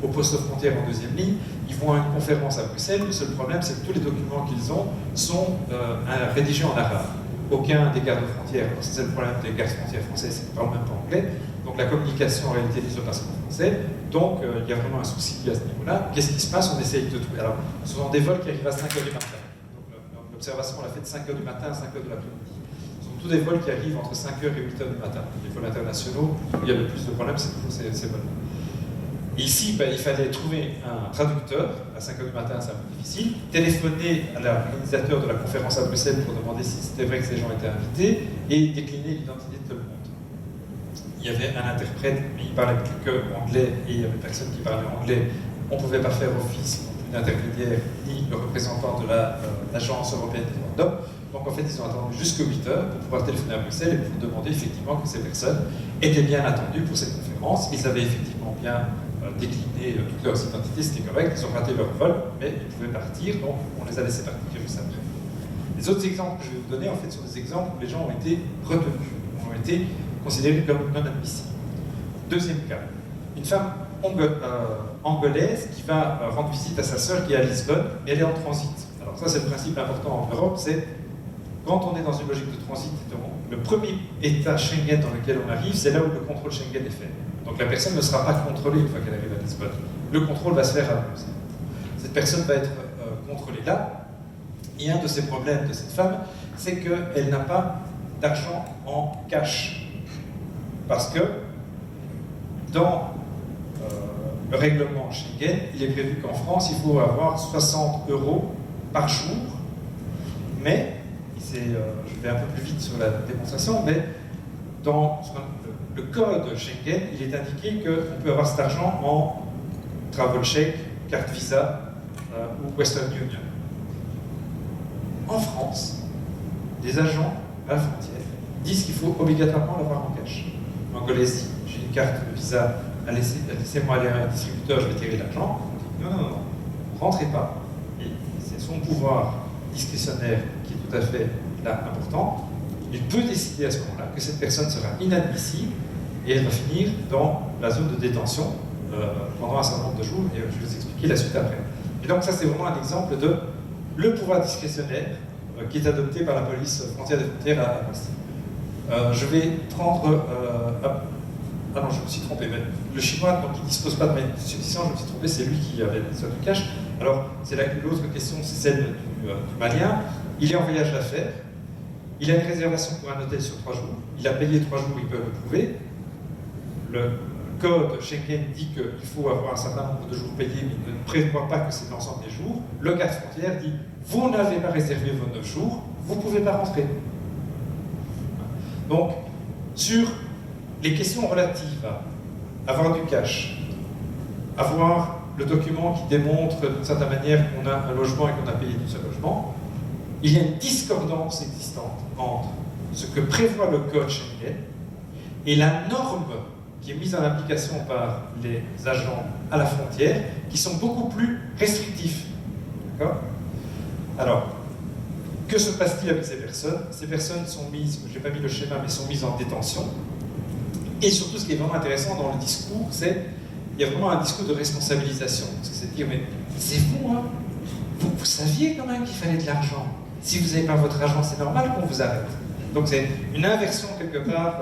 au poste frontière en deuxième ligne, ils vont à une conférence à Bruxelles, le seul problème c'est que tous les documents qu'ils ont sont rédigés en arabe. Aucun des gardes-frontières, c'est le problème des gardes-frontières français, c'est qu'ils ne parlent même pas anglais, donc la communication en réalité ne se passe en français, donc il y a vraiment un souci à ce niveau-là. Qu'est-ce qui se passe? On essaye de trouver. Alors, ce sont des vols qui arrivent à 5h du matin. L'observation, on l'a fait de 5h du matin à 5h de l'après-midi. Ce sont tous des vols qui arrivent entre 5h et 8h du matin. Les vols internationaux, où il y a le plus de problèmes, c'est toujours ces vols. Ici, il fallait trouver un traducteur. À 5h du matin, c'est un peu difficile. Téléphoner à l'organisateur de la conférence à Bruxelles pour demander si c'était vrai que ces gens étaient invités et décliner l'identité de tout le monde. Il y avait un interprète, mais il parlait plus que anglais et il y avait personne qui parlait anglais. On ne pouvait pas faire office d'intermédiaire ni le représentant de l'Agence européenne des droits de l'homme. Donc en fait, ils ont attendu jusqu'à 8h pour pouvoir téléphoner à Bruxelles et pour demander effectivement que ces personnes étaient bien attendues pour cette conférence. Ils avaient effectivement bien décliné toutes leurs identités, c'était correct, ils ont raté leur vol, mais ils pouvaient partir, donc on les a laissés partir juste après. Les autres exemples que je vais vous donner, en fait, sont des exemples où les gens ont été retenus, ont été considérés comme non admissibles. Deuxième cas, une femme angolaise qui va rendre visite à sa sœur qui est à Lisbonne, mais elle est en transit. Alors ça, c'est le principe important en Europe, c'est quand on est dans une logique de transit, le premier état Schengen dans lequel on arrive, c'est là où le contrôle Schengen est fait. Donc la personne ne sera pas contrôlée une fois qu'elle arrive à Lisbonne. Le contrôle va se faire à Bruxelles. Cette personne va être contrôlée là. Et un de ces problèmes de cette femme, c'est qu'elle n'a pas d'argent en cash. Parce que dans le règlement Schengen, il est prévu qu'en France, il faut avoir 60 € par jour, mais, je vais un peu plus vite sur la démonstration, mais dans le code Schengen, il est indiqué qu'on peut avoir cet argent en travel check, carte Visa ou Western Union. En France, les agents à la frontière disent qu'il faut obligatoirement l'avoir en cash. En Gaulaisie, j'ai une carte Visa, laissez-moi aller à un distributeur, je vais tirer l'argent. On dit non, rentrez pas. Et c'est son pouvoir discrétionnaire qui est tout à fait là important. Il peut décider à ce moment-là que cette personne sera inadmissible et elle va finir dans la zone de détention pendant un certain nombre de jours, et je vais vous expliquer la suite après. Et donc ça, c'est vraiment un exemple de le pouvoir discrétionnaire qui est adopté par la police frontière des frontières à Bastille. Je vais prendre... ah non, je me suis trompé, mais le chinois, donc il ne dispose pas de moyens de subsistance, je me suis trompé, c'est lui qui avait ça du cash. Alors, c'est l'autre question, c'est celle du Malien. Il est en voyage d'affaires, il a une réservation pour un hôtel sur 3 jours, il a payé 3 jours, il peut le prouver. Le code Schengen dit qu'il faut avoir un certain nombre de jours payés, mais il ne prévoit pas que c'est l'ensemble des jours. Le garde frontière dit, vous n'avez pas réservé vos 9 jours, vous ne pouvez pas rentrer. Donc, sur les questions relatives à avoir du cash, avoir le document qui démontre d'une certaine manière qu'on a un logement et qu'on a payé tout ce logement, il y a une discordance existante entre ce que prévoit le code Schengen et la norme qui est mise en application par les agents à la frontière, qui sont beaucoup plus restrictifs. D'accord ? Alors, que se passe-t-il avec ces personnes ? Ces personnes sont mises, je n'ai pas mis le schéma, mais sont mises en détention. Et surtout, ce qui est vraiment intéressant dans le discours, c'est qu'il y a vraiment un discours de responsabilisation. C'est de dire, mais c'est vous, hein ? Vous saviez quand même qu'il fallait de l'argent. Si vous n'avez pas votre argent, c'est normal qu'on vous arrête. Donc c'est une inversion quelque part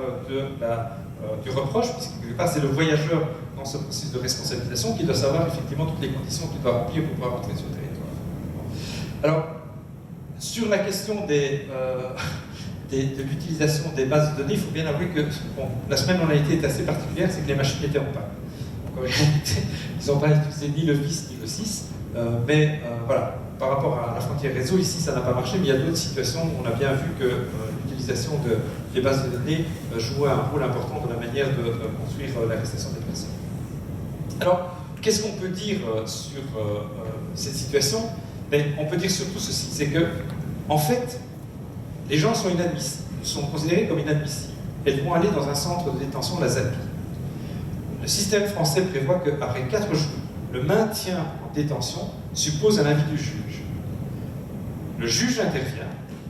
du reproche, puisque quelque part c'est le voyageur dans ce processus de responsabilisation qui doit savoir effectivement toutes les conditions qu'il doit remplir pour pouvoir rentrer sur le territoire. Alors, sur la question de l'utilisation des bases de données, il faut bien avouer que la semaine où on a été est assez particulière, c'est que les machines étaient en panne. Donc en réalité, ils n'ont pas utilisé ni le VIS ni le 6, mais voilà, par rapport à la frontière réseau, ici ça n'a pas marché, mais il y a d'autres situations où on a bien vu que l'utilisation des bases de données jouait un rôle important dans la manière de construire l'arrestation des personnes. Alors, qu'est-ce qu'on peut dire sur cette situation ? On peut dire surtout ceci, c'est que, en fait, les gens sont inadmissibles, sont considérés comme inadmissibles. Elles vont aller dans un centre de détention, la ZAPI. Le système français prévoit qu'après 4 jours, le maintien en détention suppose un avis du juge. Le juge intervient,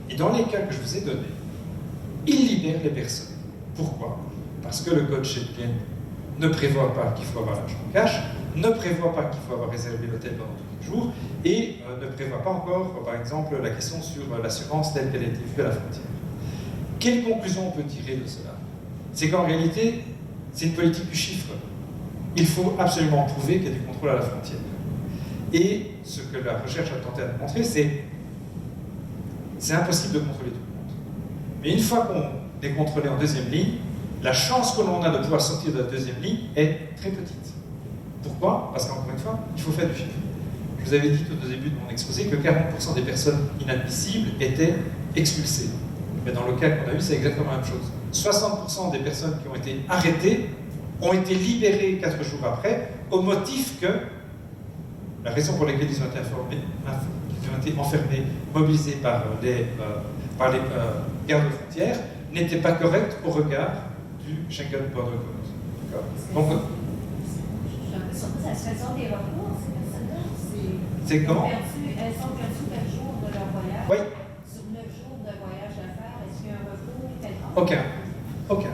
et dans les cas que je vous ai donnés, il libère les personnes. Pourquoi ? Parce que le code Schengen ne prévoit pas qu'il faut avoir l'argent en cash, ne prévoit pas qu'il faut avoir réservé l'hôtel pendant tous les jours, et ne prévoit pas encore, par exemple, la question sur l'assurance telle qu'elle a été vue à la frontière. Quelle conclusion on peut tirer de cela ? C'est qu'en réalité, c'est une politique du chiffre. Il faut absolument prouver qu'il y a du contrôle à la frontière. Et ce que la recherche a tenté de montrer, c'est impossible de contrôler tout le monde. Mais une fois qu'on est contrôlé en deuxième ligne, la chance que l'on a de pouvoir sortir de la deuxième ligne est très petite. Pourquoi ? Parce qu'encore une fois, il faut faire du chiffre. Je vous avais dit tout au début de mon exposé que 40% des personnes inadmissibles étaient expulsées. Mais dans le cas qu'on a eu, c'est exactement la même chose. 60% des personnes qui ont été arrêtées ont été libérées 4 jours après, au motif que la raison pour laquelle ils ont été enfermés, mobilisés par les gardes frontières, n'était pas correcte au regard du Schengen Border Code. Donc, ça se fait des recours, ces personnes-là. c'est comment ? Elles sont perdues 4 jours de leur voyage. Oui. Sur 9 jours de voyage à faire, est-ce qu'il y a un recours quelconque ? Aucun.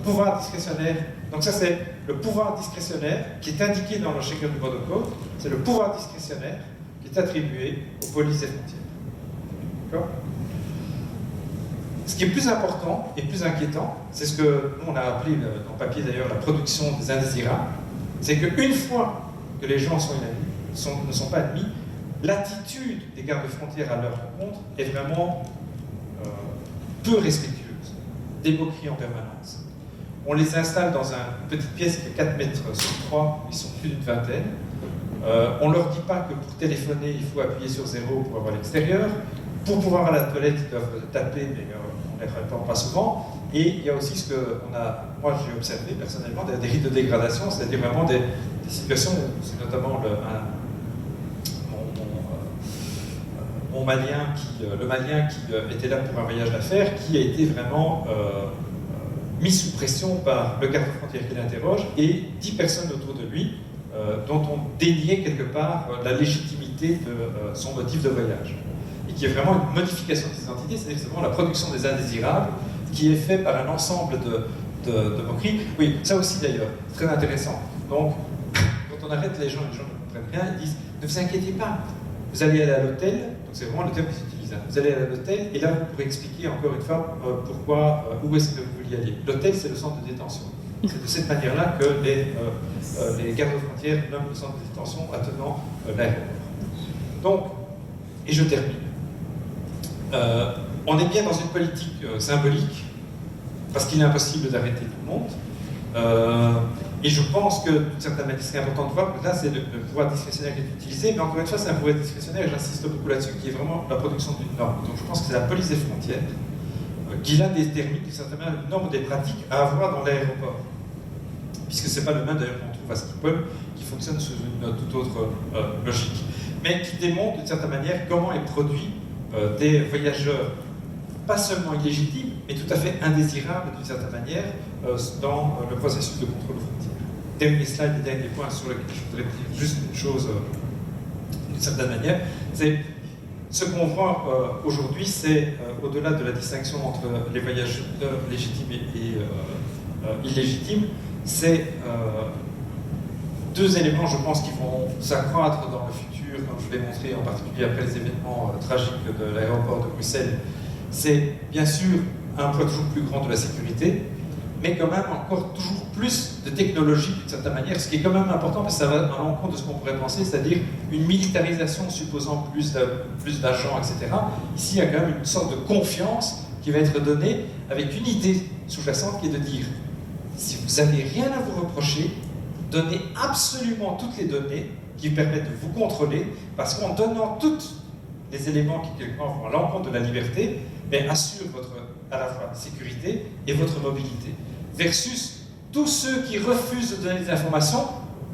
Pouvoir discrétionnaire. Donc ça, c'est le pouvoir discrétionnaire qui est indiqué dans le Schengen Border Code. C'est le pouvoir discrétionnaire qui est attribué aux polices des frontières. D'accord ? Ce qui est plus important et plus inquiétant, c'est ce que nous on a appelé dans le papier d'ailleurs la production des indésirables, c'est qu'une fois que les gens sont inadmis, ne sont pas admis, l'attitude des gardes frontières à leur rencontre est vraiment peu respectueuse, des moqueries en permanence. On les installe dans une petite pièce qui fait 4 mètres sur 3, ils sont plus d'une vingtaine. On ne leur dit pas que pour téléphoner, il faut appuyer sur 0 pour avoir l'extérieur. Pour pouvoir à la toilette, ils doivent taper, mais on ne les répond pas souvent. Et il y a aussi ce que moi j'ai observé personnellement, des rites de dégradation, c'est-à-dire vraiment des situations où c'est notamment le Malien qui était là pour un voyage d'affaires, qui a été vraiment mis sous pression par le garde-frontière qui l'interroge et 10 personnes autour de lui dont on déniait quelque part la légitimité de son motif de voyage. Et qui est vraiment une modification des identités, c'est-à-dire c'est vraiment la production des indésirables qui est fait par un ensemble de moqueries. Oui, ça aussi d'ailleurs, très intéressant. Donc, quand on arrête les gens ne comprennent rien, ils disent « Ne vous inquiétez pas, vous allez aller à l'hôtel », donc c'est vraiment le terme qu'ils utilisent, vous allez aller à l'hôtel, et là vous pourrez expliquer encore une fois pourquoi, où est-ce que vous vouliez aller. L'hôtel, c'est le centre de détention. C'est de cette manière-là que les gardes-frontières nomment le centre de détention attenant l'aéroport. Donc, et je termine. On est bien dans une politique symbolique, parce qu'il est impossible d'arrêter tout le monde. Et je pense que, d'une certaine manière, ce qui est important de voir, là, c'est le pouvoir discrétionnaire qui est utilisé, mais encore une fois, c'est un pouvoir discrétionnaire, et j'insiste beaucoup là-dessus, qui est vraiment la production d'une norme. Donc je pense que c'est la police des frontières qui, là, détermine, d'une certaine manière, une norme des pratiques à avoir dans l'aéroport. Puisque c'est pas le même, d'ailleurs, qu'on trouve à Schiphol, qui fonctionne sous une toute autre logique. Mais qui démontre, d'une certaine manière, comment est produit des voyageurs pas seulement illégitimes, mais tout à fait indésirables d'une certaine manière dans le processus de contrôle frontière. Dernier slide, dernier point sur lequel je voudrais dire juste une chose d'une certaine manière, c'est ce qu'on voit aujourd'hui, c'est au-delà de la distinction entre les voyageurs légitimes et illégitimes, c'est deux éléments, je pense, qui vont s'accroître dans le futur, comme je l'ai montré en particulier après les événements tragiques de l'aéroport de Bruxelles. C'est bien sûr un poids toujours plus grand de la sécurité, mais quand même encore toujours plus de technologie d'une certaine manière, ce qui est quand même important parce que ça va à l'encontre de ce qu'on pourrait penser, c'est-à-dire une militarisation supposant plus d'agents, etc. Ici, il y a quand même une sorte de confiance qui va être donnée avec une idée sous-jacente qui est de dire si vous n'avez rien à vous reprocher, donnez absolument toutes les données qui permettent de vous contrôler, parce qu'en donnant tous les éléments qui, quelque part, vont à l'encontre de la liberté, mais assurent votre, à la fois, sécurité et votre mobilité. Versus tous ceux qui refusent de donner des informations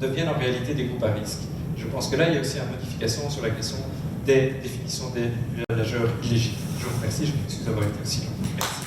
deviennent en réalité des groupes à risque. Je pense que là, il y a aussi une modification sur la question des définitions des voyageurs illégitimes. Je vous remercie, je m'excuse d'avoir été aussi long. Merci.